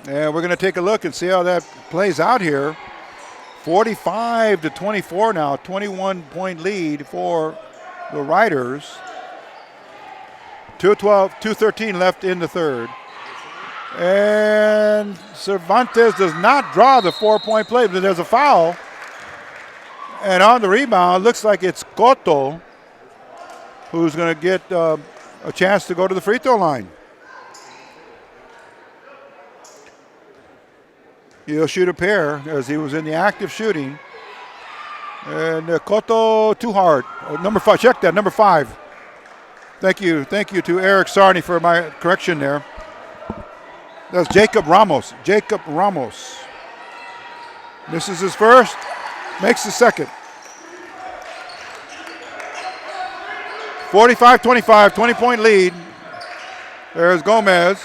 And we're going to take a look and see how that plays out here. 45-24 now, 21-point lead for the Riders. 2:13 left in the third. And Cervantes does not draw the 4-point play, but there's a foul. And on the rebound, looks like it's Cotto who's going to get a chance to go to the free throw line. He'll shoot a pair as he was in the act of shooting. And Cotto too hard. Number 5, check that, number 5. Thank you to Eric Sarney for my correction there. That's Jacob Ramos. Misses his first, makes the second. 45-25, 20-point lead. There's Gomez.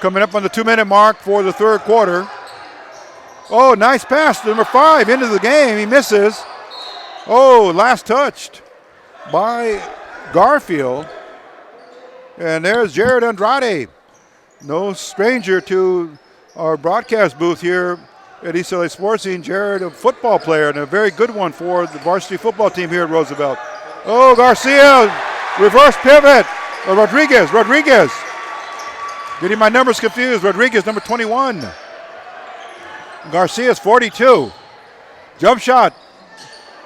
Coming up on the 2-minute mark for the third quarter. Oh, nice pass to number 5 into the game. He misses. Oh, last touched by Garfield. And there's Jared Andrade. No stranger to our broadcast booth here at East LA Sports Scene. Jared, a football player and a very good one for the varsity football team here at Roosevelt. Oh, Garcia, reverse pivot. Rodriguez. Getting my numbers confused. Rodriguez, number 21. Garcia's 42. Jump shot.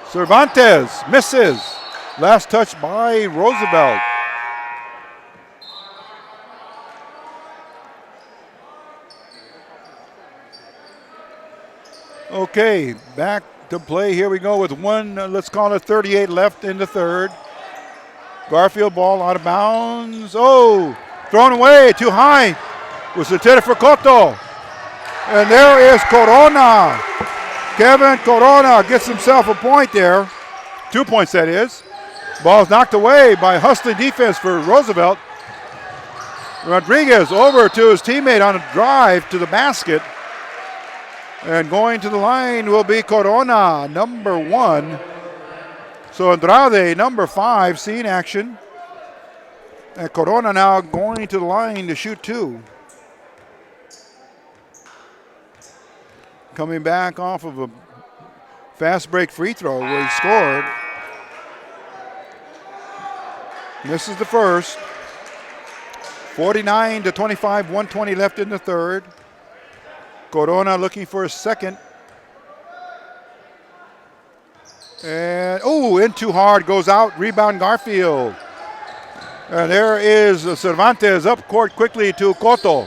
Cervantes misses. Last touch by Roosevelt. Okay, back to play. Here we go with let's call it 38 left in the third. Garfield ball out of bounds. Oh, thrown away, too high. Was intended for Cotto. And there is Corona. Kevin Corona gets himself a point there. 2 points, that is. Ball's knocked away by hustling defense for Roosevelt. Rodriguez over to his teammate on a drive to the basket. And going to the line will be Corona, number 1. So Andrade, number 5, seeing action. And Corona now going to the line to shoot 2. Coming back off of a fast break free throw where he scored. This is the first. 49-25, 120 left in the third. Corona looking for a second. And, in too hard, goes out. Rebound Garfield. And there is Cervantes up court quickly to Cotto.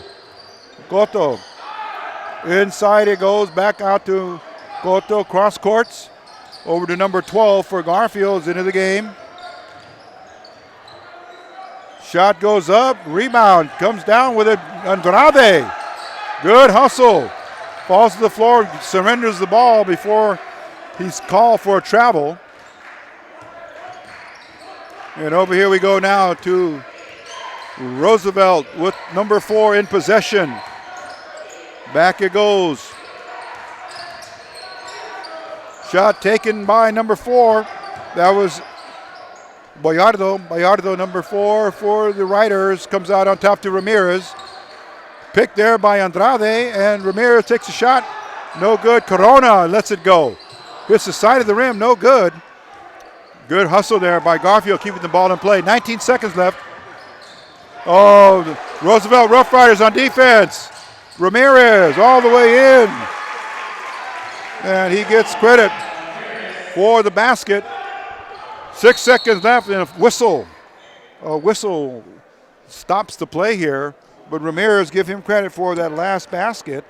Inside it goes, back out to Cotto, cross courts. Over to number 12 for Garfield, into the game. Shot goes up, rebound, comes down with it, Andrade. Good hustle. Falls to the floor, surrenders the ball before he's called for a travel. And over here we go now to Roosevelt with number 4 in possession. Back it goes. Shot taken by number 4. That was Boyardo, number 4 for the Riders, comes out on top to Ramirez. Picked there by Andrade, and Ramirez takes a shot. No good. Corona lets it go. Hits the side of the rim, no good. Good hustle there by Garfield, keeping the ball in play. 19 seconds left. Oh, the Roosevelt Rough Riders on defense. Ramirez all the way in. And he gets credit for the basket. 6 seconds left and a whistle. A whistle stops the play here, but Ramirez give him credit for that last basket.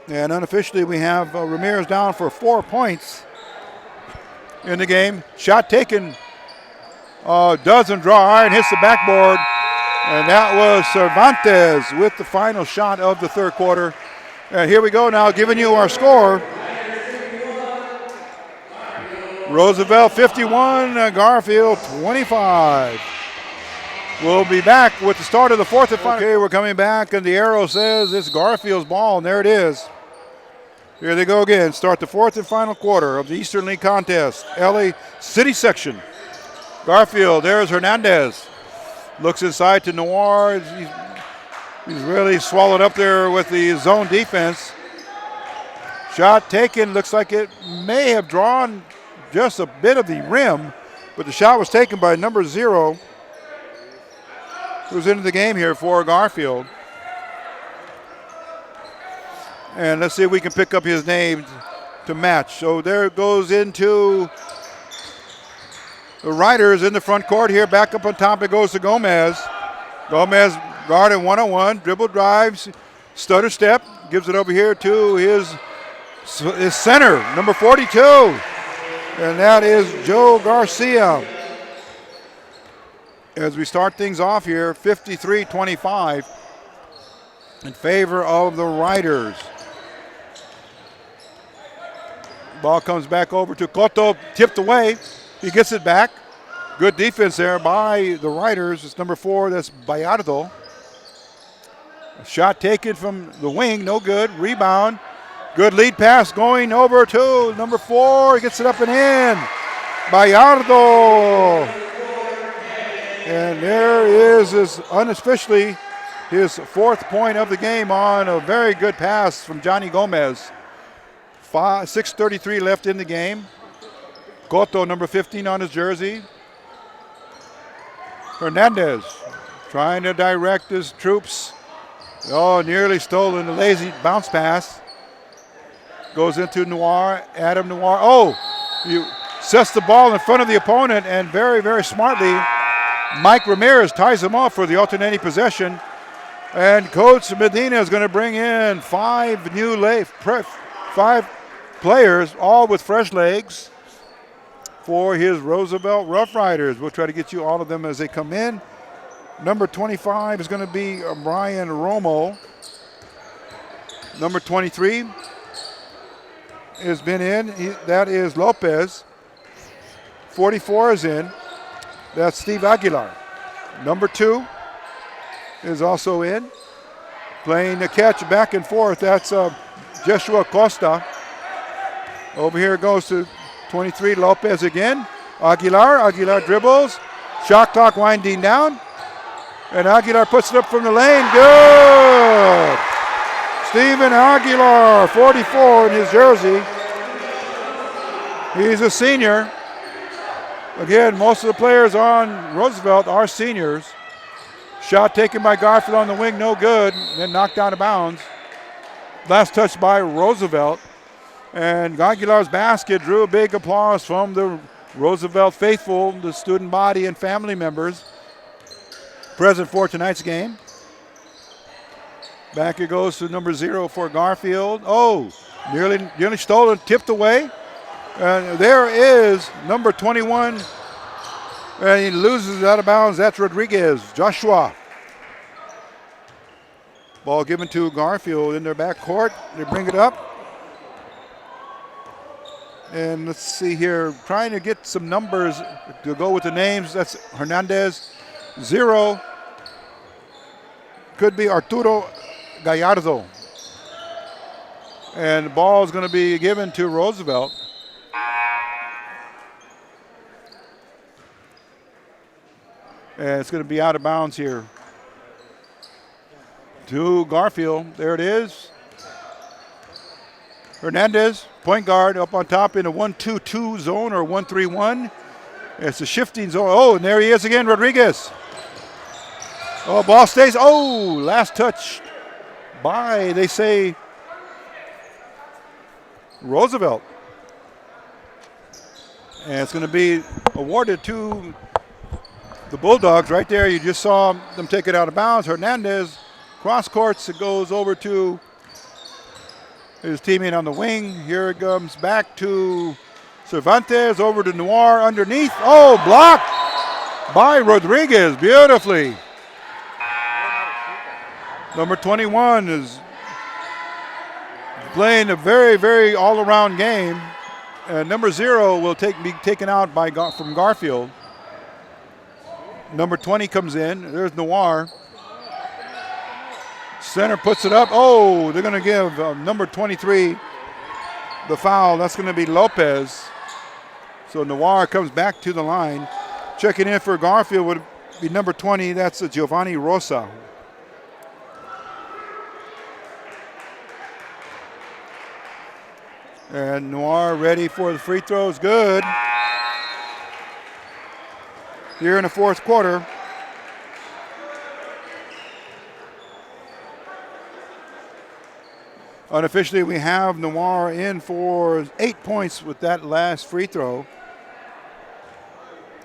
And unofficially we have Ramirez down for 4 points in the game. Shot taken, doesn't draw iron, hits the backboard. And that was Cervantes with the final shot of the third quarter. And here we go now, giving you our score. Roosevelt 51, Garfield 25. We'll be back with the start of the fourth and final. Okay, we're coming back, and the arrow says it's Garfield's ball, and there it is. Here they go again. Start the fourth and final quarter of the Eastern League contest. LA City section. Garfield, there's Hernandez. Looks inside to Noir. He's really swallowed up there with the zone defense. Shot taken. Looks like it may have drawn just a bit of the rim, but the shot was taken by number 0, who's into the game here for Garfield. And let's see if we can pick up his name to match. So there it goes into the Riders in the front court here. Back up on top it goes to Gomez. Gomez guarded 1-on-1, dribble drives, stutter step, gives it over here to his center, number 42. And that is Joe Garcia. As we start things off here, 53-25 in favor of the Riders. Ball comes back over to Cotto, tipped away. He gets it back. Good defense there by the Riders. It's number 4, that's Bayardo. A shot taken from the wing, no good. Rebound. Good lead pass going over to number 4. He gets it up and in. Bayardo. And there is unofficially his 4th point of the game on a very good pass from Johnny Gomez. 6:33 left in the game. Cotto, number 15 on his jersey. Hernandez trying to direct his troops. Oh, nearly stolen a lazy bounce pass. Goes into Noir, Adam Noir. Oh, he sets the ball in front of the opponent, and very, very smartly, Mike Ramirez ties him off for the alternating possession. And Coach Medina is going to bring in 5 players, all with fresh legs, for his Roosevelt Rough Riders. We'll try to get you all of them as they come in. Number 25 is going to be Brian Romo. Number 23 has been in. That is Lopez. 44 is in. That's Steve Aguilar. Number 2 is also in. Playing the catch back and forth. That's Joshua Costa. Over here goes to 23, Lopez again. Aguilar dribbles. Shot clock winding down. And Aguilar puts it up from the lane. Good! Steven Aguilar, 44 in his jersey. He's a senior. Again, most of the players on Roosevelt are seniors. Shot taken by Garfield on the wing, no good. Then knocked out of bounds. Last touch by Roosevelt. And Aguilar's basket drew a big applause from the Roosevelt faithful, the student body and family members present for tonight's game. Back it goes to number 0 for Garfield. Oh, nearly stolen, tipped away. And there is number 21. And he loses it out of bounds. That's Rodriguez, Joshua. Ball given to Garfield in their back court. They bring it up. And let's see here, trying to get some numbers to go with the names. That's Hernandez. 0 could be Arturo Gallardo. And the ball is going to be given to Roosevelt. And it's going to be out of bounds here. To Garfield. There it is. Hernandez, point guard, up on top in a 1-2-2 zone or 1-3-1. It's a shifting zone. Oh, and there he is again, Rodriguez. Oh, ball stays. Oh, last touch by, they say, Roosevelt. And it's going to be awarded to the Bulldogs right there. You just saw them take it out of bounds. Hernandez cross courts. It goes over to his teammate on the wing. Here it comes back to Cervantes, over to Noir underneath. Oh, blocked by Rodriguez beautifully. Number 21 is playing a very, very all-around game. Number 0 will be taken out from Garfield. Number 20 comes in. There's Noir. Center puts it up. Oh, they're going to give number 23 the foul. That's going to be Lopez. So Noir comes back to the line. Checking in for Garfield would be number 20. That's Giovanni Rosa. And Noir ready for the free throws. Good. Here in the fourth quarter. Unofficially, we have Noir in for 8 points with that last free throw.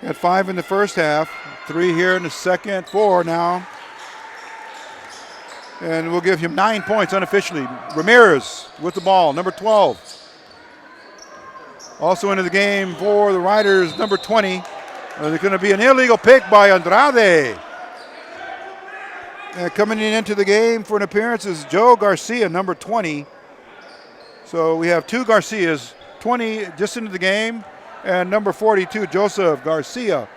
Got 5 in the first half, 3 here in the second, 4 now. And we'll give him 9 points unofficially. Ramirez with the ball, number 12. Also into the game for the Riders, number 20. There's going to be an illegal pick by Andrade. And coming into the game for an appearance is Joe Garcia, number 20. So we have 2 Garcias, 20 just into the game, and number 42, Joseph Garcia.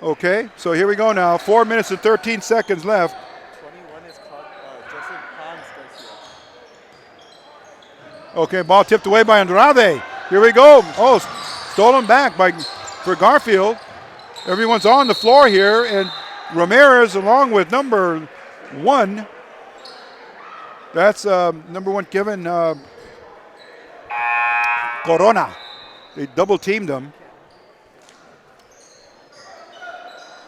Okay, so here we go now. 4 minutes and 13 seconds left. 21 is called Joseph Hans Garcia. Okay, ball tipped away by Andrade. Here we go. Oh, stolen back for Garfield. Everyone's on the floor here, and Ramirez along with number 1. That's number 1, Kevin Corona. They double teamed him.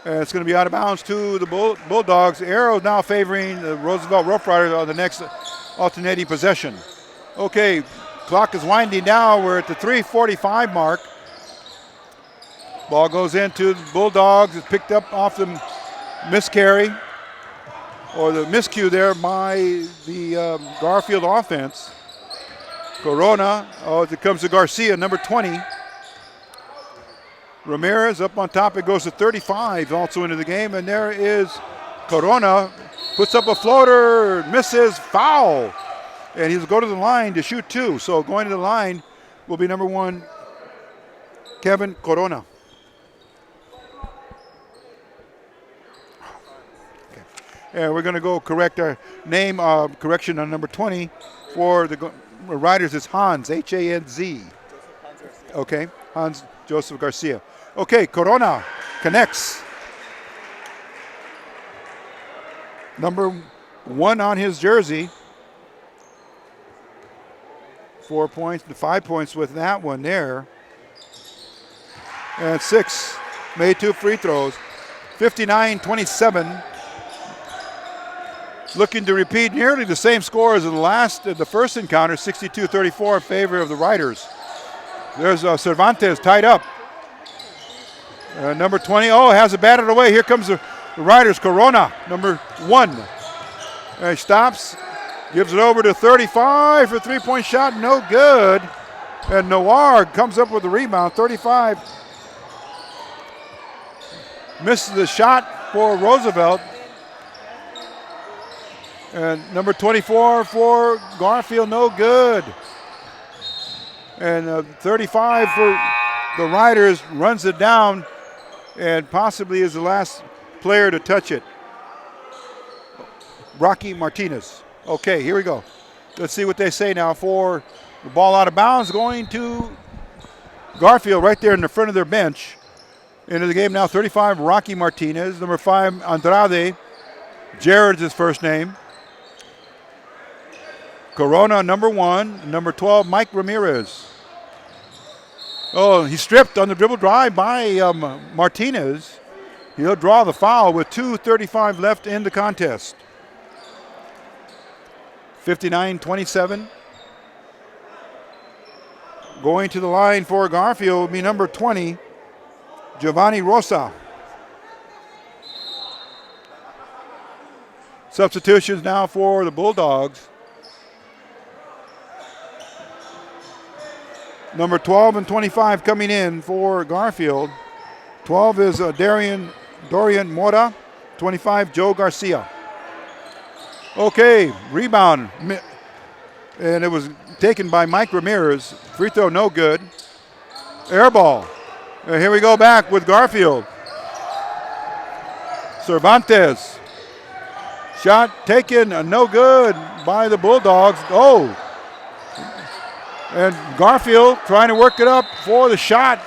And it's going to be out of bounds to the Bulldogs. Arrow now favoring the Roosevelt Rough Riders on the next alternating possession. Okay, clock is winding down. We're at the 3:45 mark. Ball goes into the Bulldogs. It's picked up off the miscarry or the miscue there by the Garfield offense. Corona, it comes to Garcia, number 20. Ramirez up on top. It goes to 35 also into the game. And there is Corona. Puts up a floater, misses, foul. And he'll go to the line to shoot 2. So going to the line will be number 1, Kevin Corona. Okay. And we're going to go correct our name, correction on number 20 for the Riders is Hans, H-A-N-Z. Okay, Hans Joseph Garcia. Okay, Corona connects. Number 1 on his jersey. 4 points to 5 points with that one there. And 6, made 2 free throws. 59-27. Looking to repeat nearly the same score as the first encounter, 62-34 in favor of the Riders. There's Cervantes tied up. Number 20, has it batted away. Here comes the Riders, Corona, number 1. He stops, gives it over to 35 for a 3-point shot, no good. And Noir comes up with the rebound, 35. Misses the shot for Roosevelt. And number 24 for Garfield, no good. And 35 for the Riders runs it down and possibly is the last player to touch it. Rocky Martinez. Okay, here we go. Let's see what they say now for the ball out of bounds going to Garfield right there in the front of their bench. Into the game now, 35, Rocky Martinez. Number 5, Andrade. Jared's his first name. Corona, number 1. Number 12, Mike Ramirez. Oh, he stripped on the dribble drive by Martinez. He'll draw the foul with 2:35 left in the contest. 59-27. Going to the line for Garfield will be number 20, Giovanni Rosa. Substitutions now for the Bulldogs. Number 12 and 25 coming in for Garfield. 12 is Dorian Mora. 25, Joe Garcia. Okay, rebound. And it was taken by Mike Ramirez. Free throw no good. Air ball. And here we go back with Garfield. Cervantes. Shot taken, no good by the Bulldogs. Oh. And Garfield trying to work it up for the shot.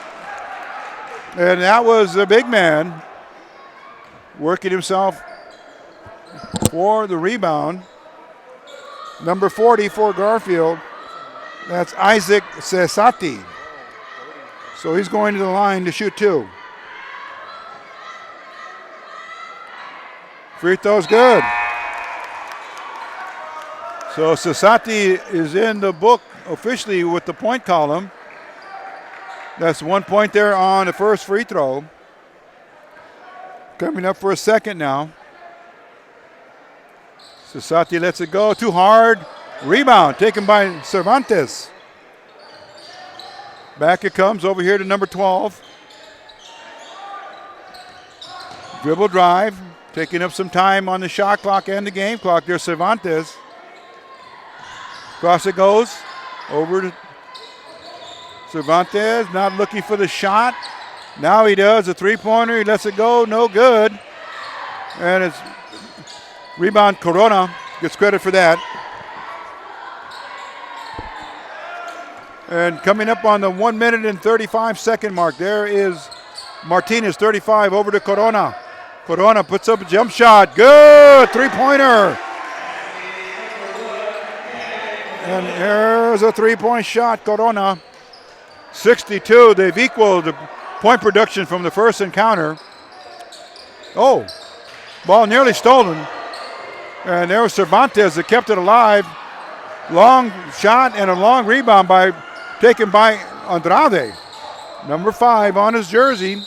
And that was the big man working himself for the rebound. Number 40 for Garfield. That's Isaac Cesati. So he's going to the line to shoot 2. Free throw's good. So Cesati is in the book officially with the point column. That's 1 point there on the first free throw. Coming up for a second now. Cesati lets it go. Too hard. Rebound taken by Cervantes. Back it comes over here to number 12. Dribble drive. Taking up some time on the shot clock and the game clock. There's Cervantes. Across it goes. Over to Cervantes. Not looking for the shot. Now he does. A three-pointer. He lets it go. No good. And it's rebound Corona. Gets credit for that. And coming up on the 1 minute and 35 second mark, there is Martinez, 35, over to Corona. Corona puts up a jump shot. Good three-pointer. And there's a three-point shot, Corona. 62. They've equaled the point production from the first encounter. Oh, ball nearly stolen. And there was Cervantes that kept it alive. Long shot and a long rebound taken by Andrade. Number 5 on his jersey.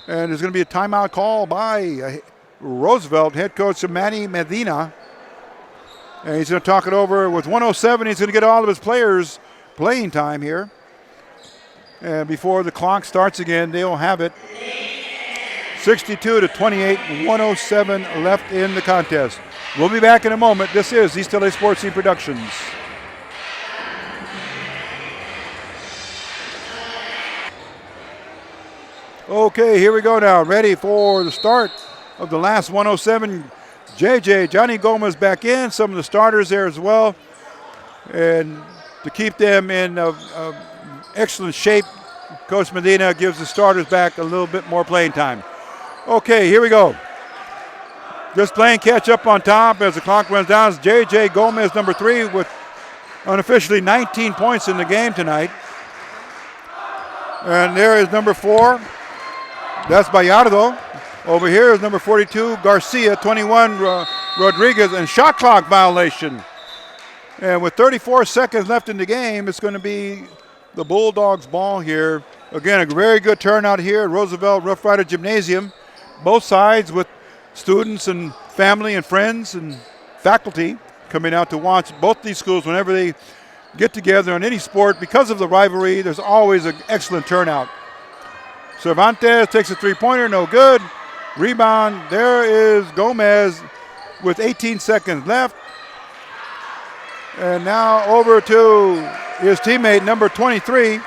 And there's going to be a timeout call by Roosevelt, head coach Manny Medina. And he's going to talk it over with 107. He's going to get all of his players playing time here. And before the clock starts again, they'll have it. 62-28, 107 left in the contest. We'll be back in a moment. This is East LA Sports Scene Productions. Okay, here we go now. Ready for the start of the last 107. Johnny Gomez back in. Some of the starters there as well. And to keep them in excellent shape, Coach Medina gives the starters back a little bit more playing time. Okay, here we go. Just playing catch up on top as the clock runs down. It's J.J. Gomez, number 3, with unofficially 19 points in the game tonight. And there is number 4. That's Bayardo. Over here is number 42, Garcia, 21, Rodriguez, and shot clock violation. And with 34 seconds left in the game, it's going to be the Bulldogs' ball here. Again, a very good turnout here at Roosevelt Rough Rider Gymnasium. Both sides with students and family and friends and faculty coming out to watch both these schools whenever they get together on any sport. Because of the rivalry, there's always an excellent turnout. Cervantes takes a three-pointer, no good. Rebound, there is Gomez with 18 seconds left. And now over to his teammate, number 23.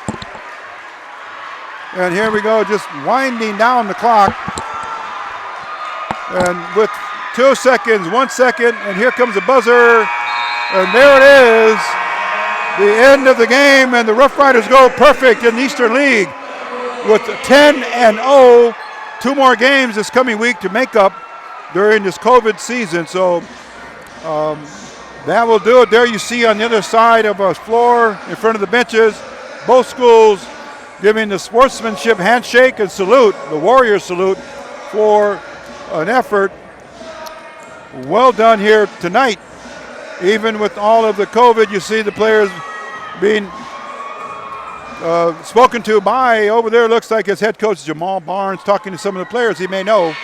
And here we go, just winding down the clock. And with 2 seconds, 1 second, and here comes the buzzer. And there it is, the end of the game, and the Rough Riders go perfect in the Eastern League with 10-0. 2 more games this coming week to make up during this COVID season. So that will do it. There you see on the other side of our floor in front of the benches, both schools giving the sportsmanship handshake and salute, the warrior salute, for an effort well done here tonight. Even with all of the COVID, you see the players being spoken to by, over there looks like his head coach Jamal Barnes talking to some of the players he may know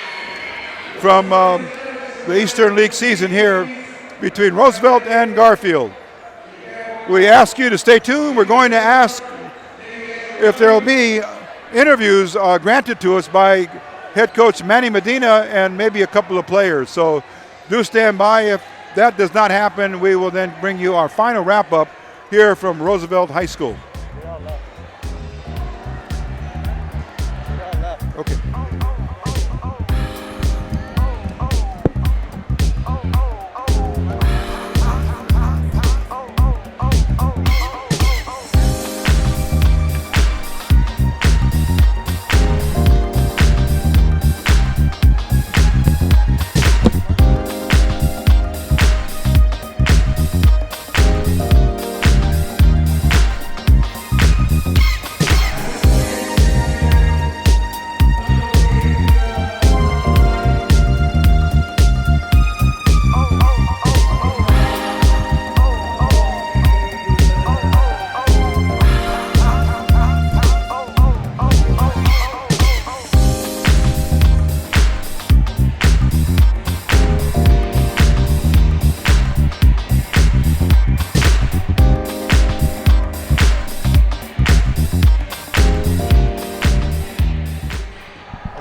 from the Eastern League season here between Roosevelt and Garfield. We ask you to stay tuned. We're going to ask if there will be interviews granted to us by head coach Manny Medina and maybe a couple of players. So do stand by. If that does not happen, we will then bring you our final wrap-up here from Roosevelt High School. Okay.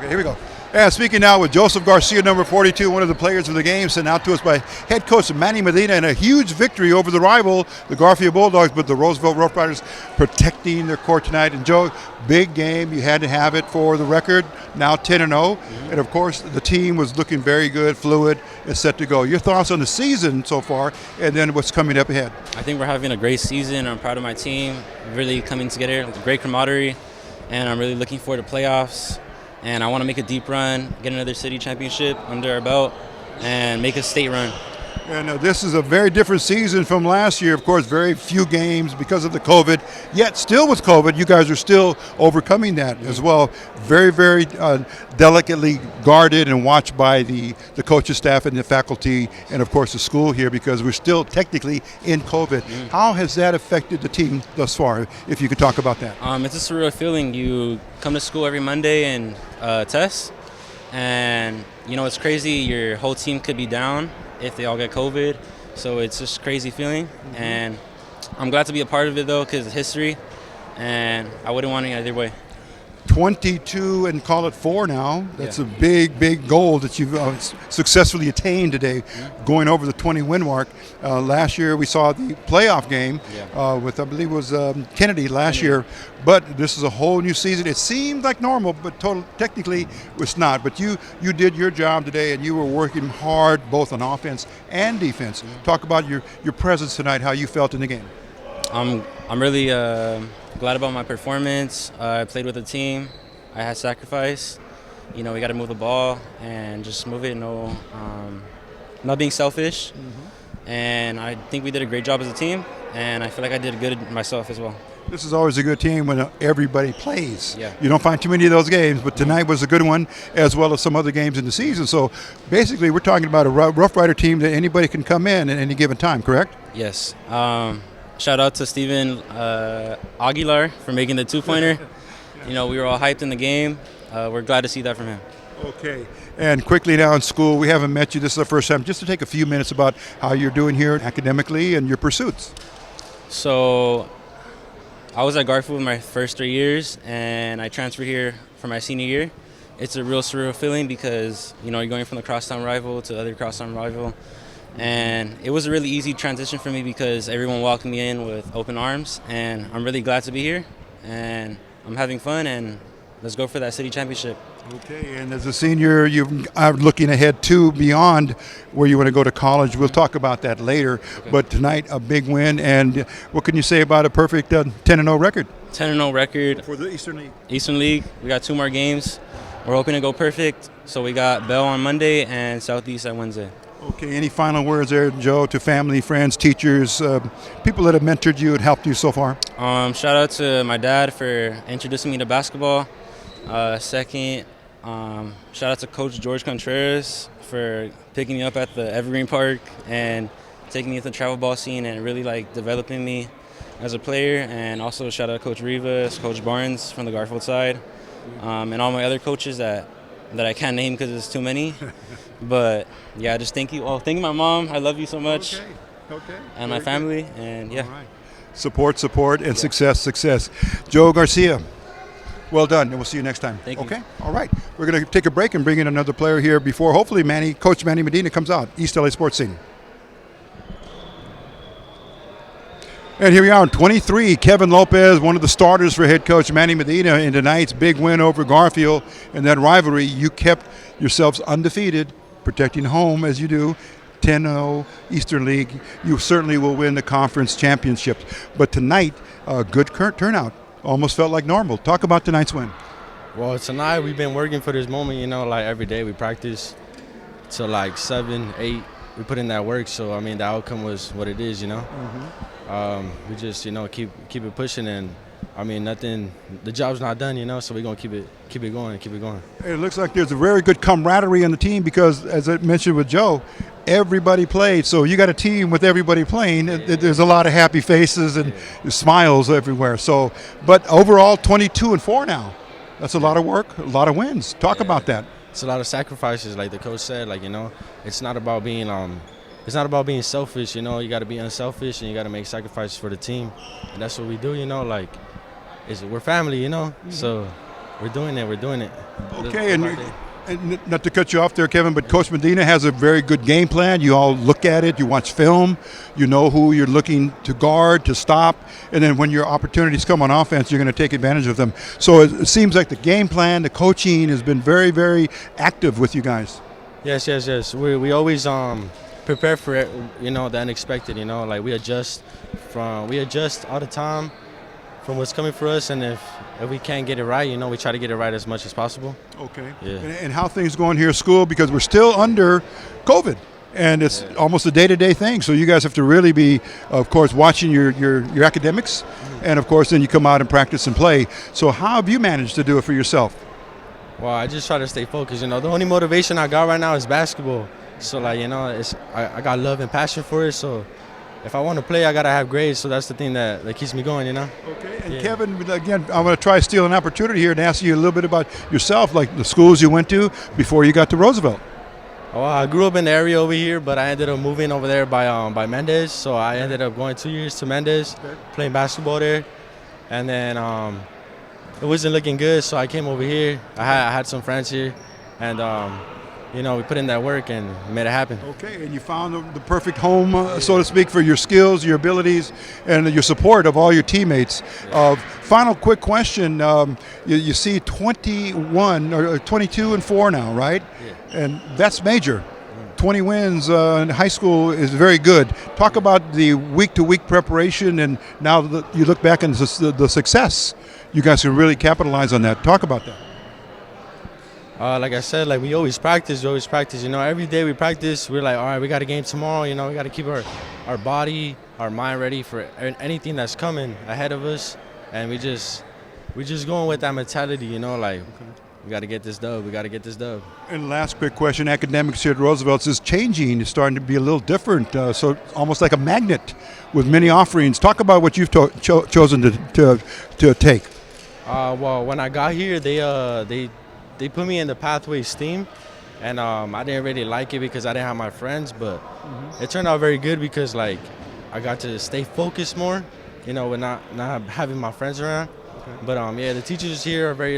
Here we go. And speaking now with Joseph Garcia, number 42, one of the players of the game, sent out to us by head coach Manny Medina, and a huge victory over the rival, the Garfield Bulldogs, but the Roosevelt Rough Riders protecting their court tonight. And Joe, big game. You had to have it for the record, now 10-0. And of course, the team was looking very good, fluid, and set to go. Your thoughts on the season so far, and then what's coming up ahead? I think we're having a great season. I'm proud of my team, really coming together with a great camaraderie, and I'm really looking forward to playoffs. And I want to make a deep run, get another city championship under our belt, and make a state run. And this is a very different season from last year. Of course, very few games because of the COVID. Yet, still with COVID, you guys are still overcoming that as well. Very, very delicately guarded and watched by the coaching staff and the faculty, and of course the school here, because we're still technically in COVID. How has that affected the team thus far? If you could talk about that. It's a surreal feeling. You come to school every Monday and test, and it's crazy. Your whole team could be down if they all get COVID, so it's just a crazy feeling, and I'm glad to be a part of it though, because it's history, and I wouldn't want it either way. 22 and call it 4 now. That's a big goal that you've successfully attained today, going over the 20 win mark. Last year we saw the playoff game with, I believe it was Kennedy last year, but this is a whole new season. It seemed like normal, but technically it's not. But you did your job today, and you were working hard both on offense and defense. Talk about your presence tonight, how you felt in the game. I'm really glad about my performance. I played with a team. I had sacrifice. We got to move the ball and just move it. Not being selfish. And I think we did a great job as a team. And I feel like I did good myself as well. This is always a good team when everybody plays. Yeah. You don't find too many of those games, but tonight was a good one, as well as some other games in the season. So basically, we're talking about a Rough Rider team that anybody can come in at any given time, correct? Yes. Shout out to Steven Aguilar for making the two-pointer. We were all hyped in the game. We're glad to see that from him. Okay. And quickly now in school, we haven't met you. This is the first time. Just to take a few minutes about how you're doing here academically and your pursuits. So I was at Garfield my first 3 years, and I transferred here for my senior year. It's a real surreal feeling because, you're going from the crosstown rival to the other crosstown rival. And it was a really easy transition for me because everyone welcomed me in with open arms, and I'm really glad to be here, and I'm having fun, and let's go for that city championship. Okay, and as a senior, you are looking ahead to beyond where you want to go to college. We'll talk about that later, but tonight a big win, and what can you say about a perfect 10-0 record? 10-0 record. For the Eastern League. Eastern League, we got 2 more games. We're hoping to go perfect, so we got Bell on Monday and Southeast on Wednesday. Okay, any final words there, Joe, to family, friends, teachers, people that have mentored you and helped you so far? Shout out to my dad for introducing me to basketball. Second, shout out to Coach George Contreras for picking me up at the Evergreen Park and taking me to the travel ball scene and really like developing me as a player. And also shout out to Coach Rivas, Coach Barnes from the Garfield side, and all my other coaches that I can't name because it's too many. But yeah, just thank you. Well, thank you, my mom. I love you so much. Okay. And my family. And yeah. All right. Support, and success. Joe Garcia, well done, and we'll see you next time. Thank you. Okay? All right. We're going to take a break and bring in another player here before hopefully Coach Manny Medina comes out, East LA Sports Scene. And here we are, 23, Kevin Lopez, one of the starters for head coach Manny Medina in tonight's big win over Garfield. In that rivalry, you kept yourselves undefeated, protecting home as you do. 10-0 Eastern League. You certainly will win the conference championships. But tonight, a good turnout. Almost felt like normal. Talk about tonight's win. Well, tonight we've been working for this moment, like every day we practice till like 7, 8. We put in that work, so I mean the outcome was what it is, We just, keep it pushing, and I mean nothing. The job's not done, so we're gonna keep it going. It looks like there's a very good camaraderie on the team because, as I mentioned with Joe, everybody played. So you got a team with everybody playing. There's a lot of happy faces and smiles everywhere. So, but overall, 22-4 now. That's a lot of work, a lot of wins. Talk about that. It's a lot of sacrifices, like the coach said. It's not about being selfish. You got to be unselfish and you got to make sacrifices for the team, and that's what we do. We're family. So we're doing it. Okay, and not to cut you off there, Kevin, but Coach Medina has a very good game plan. You all look at it, you watch film, you know who you're looking to guard, to stop, and then when your opportunities come on offense, you're going to take advantage of them. So it seems like the game plan, the coaching has been very, very active with you guys. Yes. We always prepare for it, the unexpected. We adjust all the time from what's coming for us, and if we can't get it right, we try to get it right as much as possible. Okay. Yeah. And how things going here at school, because we're still under COVID, and it's almost a day-to-day thing. So you guys have to really be, of course, watching your academics, and of course, then you come out and practice and play. So how have you managed to do it for yourself? Well, I just try to stay focused. The only motivation I got right now is basketball. So I got love and passion for it. So if I want to play, I got to have grades, so that's the thing that keeps me going, Okay, and Kevin, again, I'm going to try to steal an opportunity here and ask you a little bit about yourself, like the schools you went to before you got to Roosevelt. Well, I grew up in the area over here, but I ended up moving over there by Mendez, so I ended up going 2 years to Mendez, playing basketball there, and then it wasn't looking good, so I came over here. I had some friends here, and we put in that work and made it happen. Okay, and you found the perfect home, so to speak, for your skills, your abilities, and your support of all your teammates. Final quick question. You see 21 or 22-4 now, right? Yeah. And that's major. 20 wins in high school is very good. Talk about the week-to-week preparation, and now that you look back on the success, you guys can really capitalize on that. Talk about that. Like I said, we always practice. Every day we practice. We're like, all right, we got a game tomorrow. We got to keep our body, our mind ready for anything that's coming ahead of us. And we just going with that mentality, we got to get this dub. And last quick question, academics here at Roosevelt is changing. It's starting to be a little different, so almost like a magnet with many offerings. Talk about what you've chosen to take. Well, when I got here, they put me in the pathway STEAM, and I didn't really like it because I didn't have my friends, but it turned out very good because I got to stay focused more, with not having my friends around. Okay. But the teachers here are very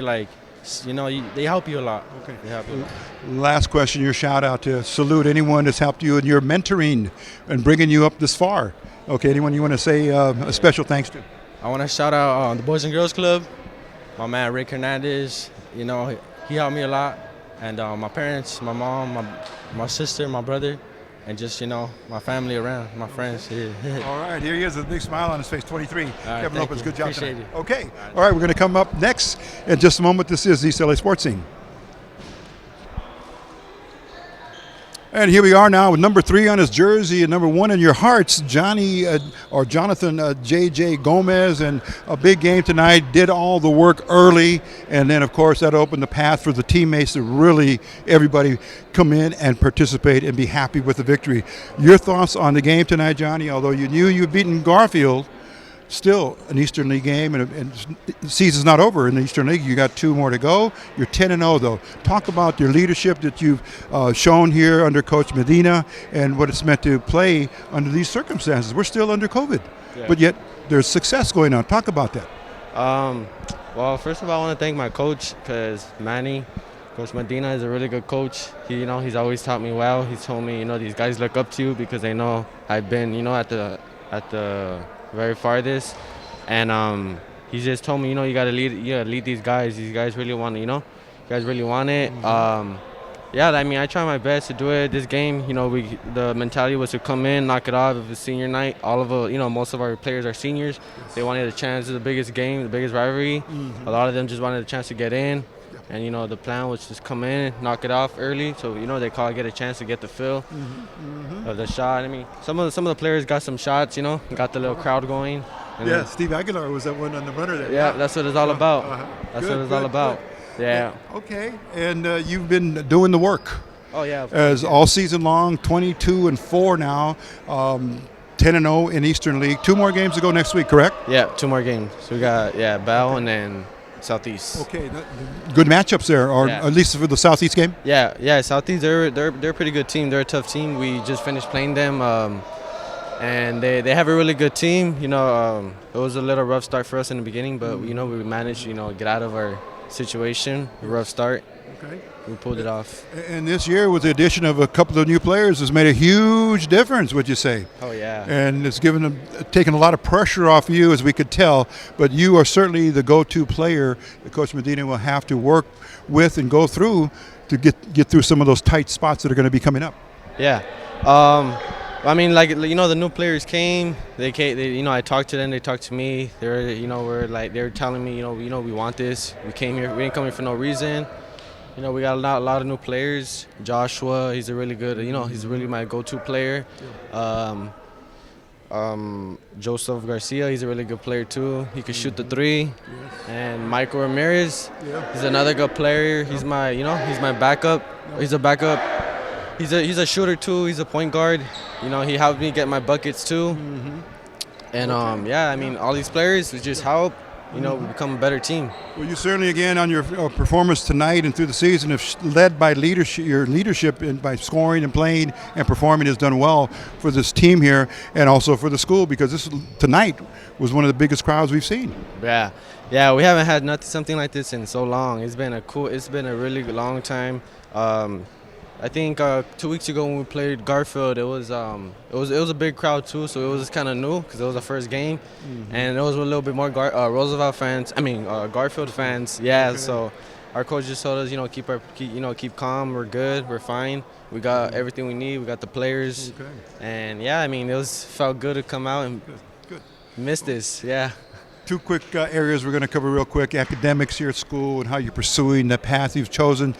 they help you a lot. Okay. They help you a lot. Last question, your shout out to salute anyone that's helped you in your mentoring and bringing you up this far. Okay, anyone you want to say a special thanks to? I want to shout out the Boys and Girls Club, my man Rick Hernandez. He helped me a lot, and my parents, my mom, my sister, my brother, and just my family around, my friends. Yeah. All right, here he is with a big smile on his face, 23. Right, Kevin Lopez, you. good job Appreciate tonight. it. Okay, all right, we're going to come up next in just a moment. This is East LA Sports Scene. And here we are now with number 3 on his jersey and number 1 in your hearts, Jonathan J.J. Gomez. And a big game tonight, did all the work early. And then, of course, that opened the path for the teammates to really, everybody come in and participate and be happy with the victory. Your thoughts on the game tonight, Johnny? Although you knew you'd beaten Garfield, still an Eastern League game, and the season's not over in the Eastern League. You got 2 more to go. You're 10-0 though. Talk about your leadership that you've shown here under Coach Medina and what it's meant to play under these circumstances. We're still under COVID, but yet there's success going on. Talk about that. Well, first of all, I want to thank my coach because Coach Medina is a really good coach. He's always taught me well. He's told me, these guys look up to you because they know I've been, at the very farthest, and he just told me, you gotta lead these guys. These guys really want it, you guys really want it. I try my best to do it. This game, the mentality was to come in, knock it off. It was senior night. All of most of our players are seniors. They wanted a chance to the biggest game, the biggest rivalry. A lot of them just wanted a chance to get in. And, the plan was just come in, knock it off early. So, they get a chance to get the feel of the shot. Some of the players got some shots, got the little crowd going. Yeah, Steve Aguilar was that one on the runner there. Yeah, that's what it's all about. That's what it's all about. Good. Yeah. Okay, and you've been doing the work. Oh, yeah. As all season long, 22-4 now, 10-0 in Eastern League. 2 more games to go next week, correct? Yeah, 2 more games. So we got, Bell and then Southeast. Okay, good matchups there, or at least for the Southeast game. Yeah. Southeast, they're a pretty good team. They're a tough team. We just finished playing them, and they have a really good team. It was a little rough start for us in the beginning, but we managed, get out of our situation. A rough start. Okay. We pulled it off. And this year, with the addition of a couple of new players, has made a huge difference, would you say? Oh, yeah. And it's taken a lot of pressure off you, as we could tell. But you are certainly the go-to player that Coach Medina will have to work with and go through to get through some of those tight spots that are going to be coming up. Yeah. The new players came. They I talked to them. They talked to me. They were telling me, we want this. We came here. We didn't come here for no reason. We got a lot of new players. Joshua, he's a really good, he's really my go-to player. Joseph Garcia, he's a really good player too. He can shoot the 3. And Michael Ramirez, he's another good player. He's my, he's my backup. He's a backup. He's a shooter too. He's a point guard. He helped me get my buckets too. And all these players just help. We become a better team. Well, you certainly, again, on your performance tonight and through the season, have led by leadership. Your leadership by scoring and playing and performing has done well for this team here and also for the school, because tonight was one of the biggest crowds we've seen. Yeah, we haven't had something like this in so long. It's been a really long time. I think 2 weeks ago when we played Garfield, it was a big crowd too, so it was kind of new because it was the first game, and it was a little bit more Roosevelt fans. Garfield fans. Yeah, okay. So our coach just told us, keep calm. We're good. We're fine. We got everything we need. We got the players, and it felt good to come out and miss this. Yeah. 2 quick areas we're going to cover real quick: academics here at school and how you're pursuing the path you've chosen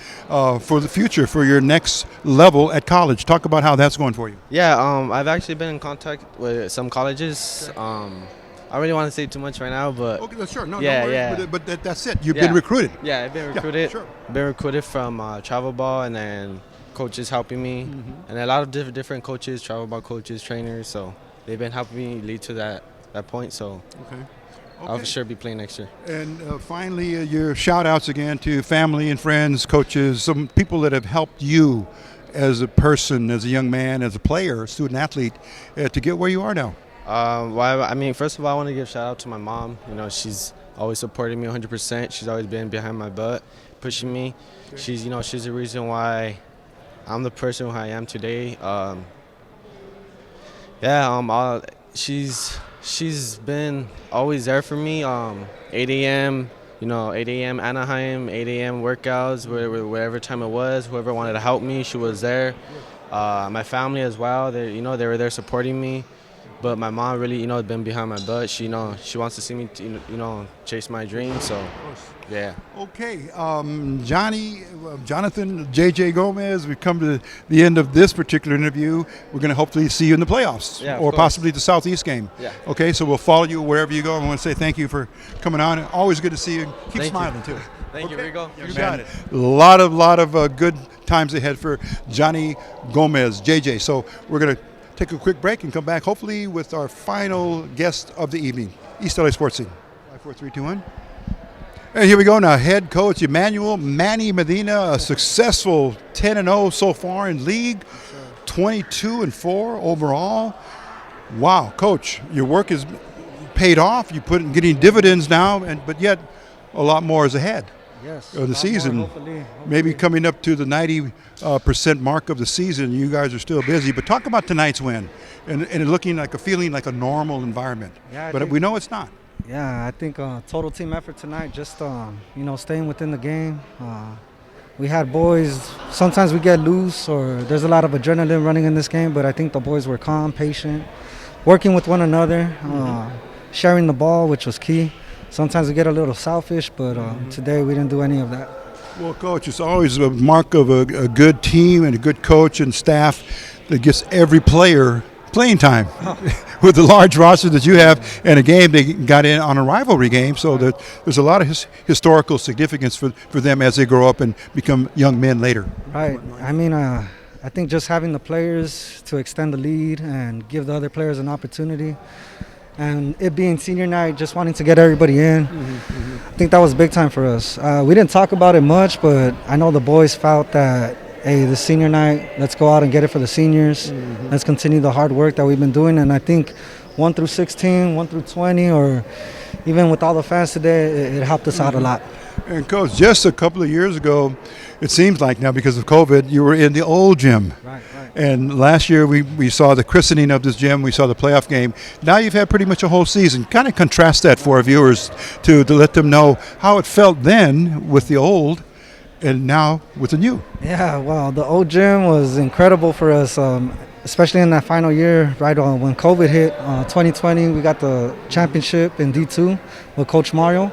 for the future, for your next level at college. Talk about how that's going for you. Yeah, I've actually been in contact with some colleges. I really want to say too much right now, but okay, sure, no yeah, worries, yeah. But that's it. You've been recruited. Yeah, I've been recruited. Yeah, sure. Been recruited from travel ball, and then coaches helping me, and a lot of different coaches, travel ball coaches, trainers. So they've been helping me lead to that point. So. Okay. I'll for sure be playing next year. And finally, your shout-outs again to family and friends, coaches, some people that have helped you as a person, as a young man, as a player, student athlete, to get where you are now. First of all, I want to give a shout-out to my mom. She's always supported me 100%. She's always been behind my butt, pushing me. Okay. She's the reason why I'm the person who I am today. She's been always there for me. 8 a.m., 8 a.m. Anaheim, 8 a.m. workouts, whatever time it was. Whoever wanted to help me, she was there. My family as well. They were there supporting me. But my mom really, been behind my butt. She wants to see me, chase my dreams. So, yeah. Okay, Jonathan, J.J. Gomez, we've come to the end of this particular interview. We're going to hopefully see you in the playoffs Yeah, of or course. possibly the Southeast game. Yeah. Okay, so we'll follow you wherever you go. I want to say thank you for coming on. Always good to see you. Keep Thank you. smiling, too. Thank you, Rico. You got it. A lot of good times ahead for Johnny Gomez, JJ. So we're going to take a quick break and come back hopefully with our final guest of the evening, East LA Sports Scene. 5, 4, 3, 2, 1. And here we go now. Head coach Emmanuel Manny Medina, a successful 10-0 so far in league, 22-4 overall. Wow, coach, your work is paid off. You put in getting dividends now, but yet a lot more is ahead. Yes. Of the season, hopefully. maybe coming up to the 90% mark of the season. You guys are still busy, but talk about tonight's win and it looking like feeling like a normal environment. Yeah, but we know it's not. Yeah, I think total team effort tonight. Just staying within the game. We had boys. Sometimes we get loose, or there's a lot of adrenaline running in this game. But I think the boys were calm, patient, working with one another, sharing the ball, which was key. Sometimes we get a little selfish, but today we didn't do any of that. Well, Coach, it's always a mark of a good team and a good coach and staff that gets every player playing time. With the large roster that you have and a game they got in on a rivalry game, so there's a lot of historical significance for them as they grow up and become young men later. Right. I mean, I think just having the players to extend the lead and give the other players an opportunity. And it being senior night, just wanting to get everybody in, I think that was big time for us. We didn't talk about it much, but I know the boys felt that, hey, the senior night, let's go out and get it for the seniors. Let's continue the hard work that we've been doing. And I think 1 through 16, 1 through 20, or even with all the fans today, it helped us out a lot. And Coach, just a couple of years ago, it seems like now because of COVID, you were in the old gym. Right. And last year we saw the christening of this gym. We saw the playoff game. Now you've had pretty much a whole season. Kind of contrast that for our viewers to let them know how it felt then with the old and now with the new. Yeah, well, the old gym was incredible for us, especially in that final year, right when COVID hit. 2020, we got the championship in D2 with Coach Mario.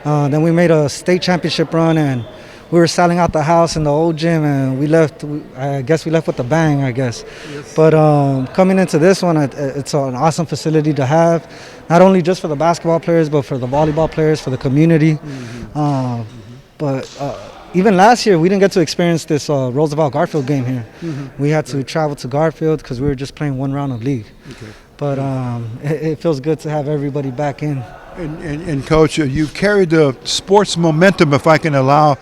Then we made a state championship run, and we were selling out the house in the old gym, and we left. I guess we left with a bang. I guess, yes. But coming into this one, it's an awesome facility to have, not only just for the basketball players, but for the volleyball players, for the community. But even last year, we didn't get to experience this Roosevelt Garfield game here. We had to travel to Garfield because we were just playing one round of league. Okay. But it feels good to have everybody back in. And Coach, you carried the sports momentum, if I can allow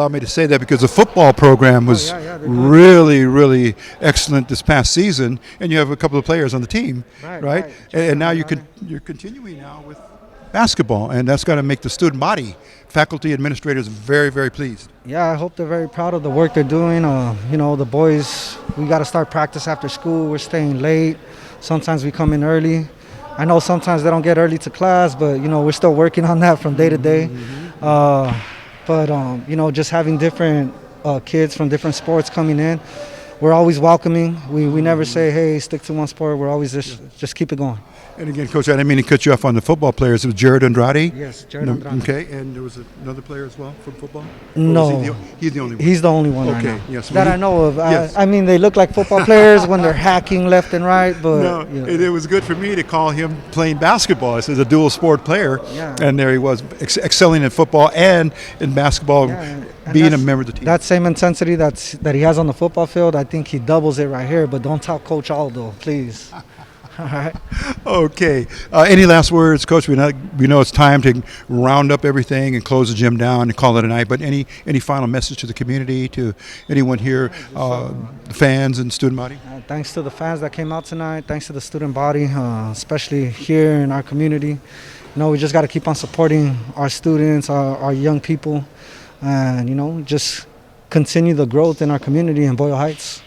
me to say that, because the football program was really excellent this past season, and you have a couple of players on the team, right? And now you're continuing now with basketball, and that's got to make the student body, faculty, administrators very pleased. Yeah, I hope they're very proud of the work they're doing. The boys, we got to start practice after school. We're staying late. Sometimes we come in early. I know sometimes they don't get early to class, but we're still working on that from day to day. But just having different kids from different sports coming in, we're always welcoming. We never say, hey, stick to one sport. We're always just keep it going. And again, Coach, I didn't mean to cut you off on the football players. It was Jared Andrade? Yes, Jared Andrade. Okay, and there was another player as well from football? No. He's the only one? He's the only one right now. Yes. That I know of. Yes. I mean, they look like football players when they're hacking left and right, but... No, it was good for me to call him playing basketball. As a dual sport player, and there he was, excelling in football and in basketball, being a member of the team. That same intensity that he has on the football field, I think he doubles it right here, but don't tell Coach Aldo, please. All right. Okay. Any last words, Coach? We know it's time to round up everything and close the gym down and call it a night. But any final message to the community, to anyone here, the fans and student body? Thanks to the fans that came out tonight. Thanks to the student body, especially here in our community. We just got to keep on supporting our students, our young people, and just continue the growth in our community in Boyle Heights.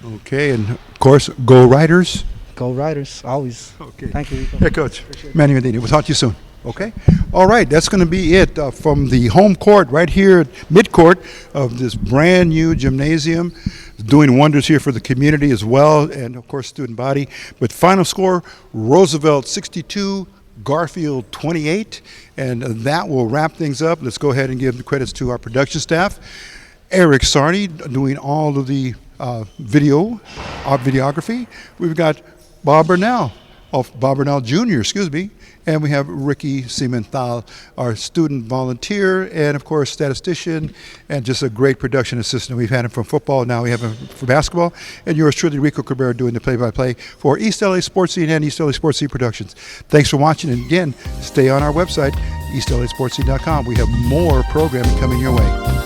Okay, and of course, go Riders. Go Riders, always. Okay. Thank you, Rico. Yeah, Coach. Manny Medina. We'll talk to you soon. Okay. All right. That's going to be it from the home court right here, mid-court of this brand new gymnasium. Doing wonders here for the community as well, and of course student body. But final score, Roosevelt 62, Garfield 28, and that will wrap things up. Let's go ahead and give the credits to our production staff. Eric Sarney doing all of the videography. We've got Bob Burnell Jr., and we have Ricky Sementhal, our student volunteer, and of course statistician, and just a great production assistant. We've had him from football, now we have him for basketball, and yours truly, Rico Cabrera, doing the play-by-play for East LA Sports Scene and East LA Sports Scene Productions. Thanks for watching, and again, stay on our website, eastlasportscene.com. We have more programming coming your way.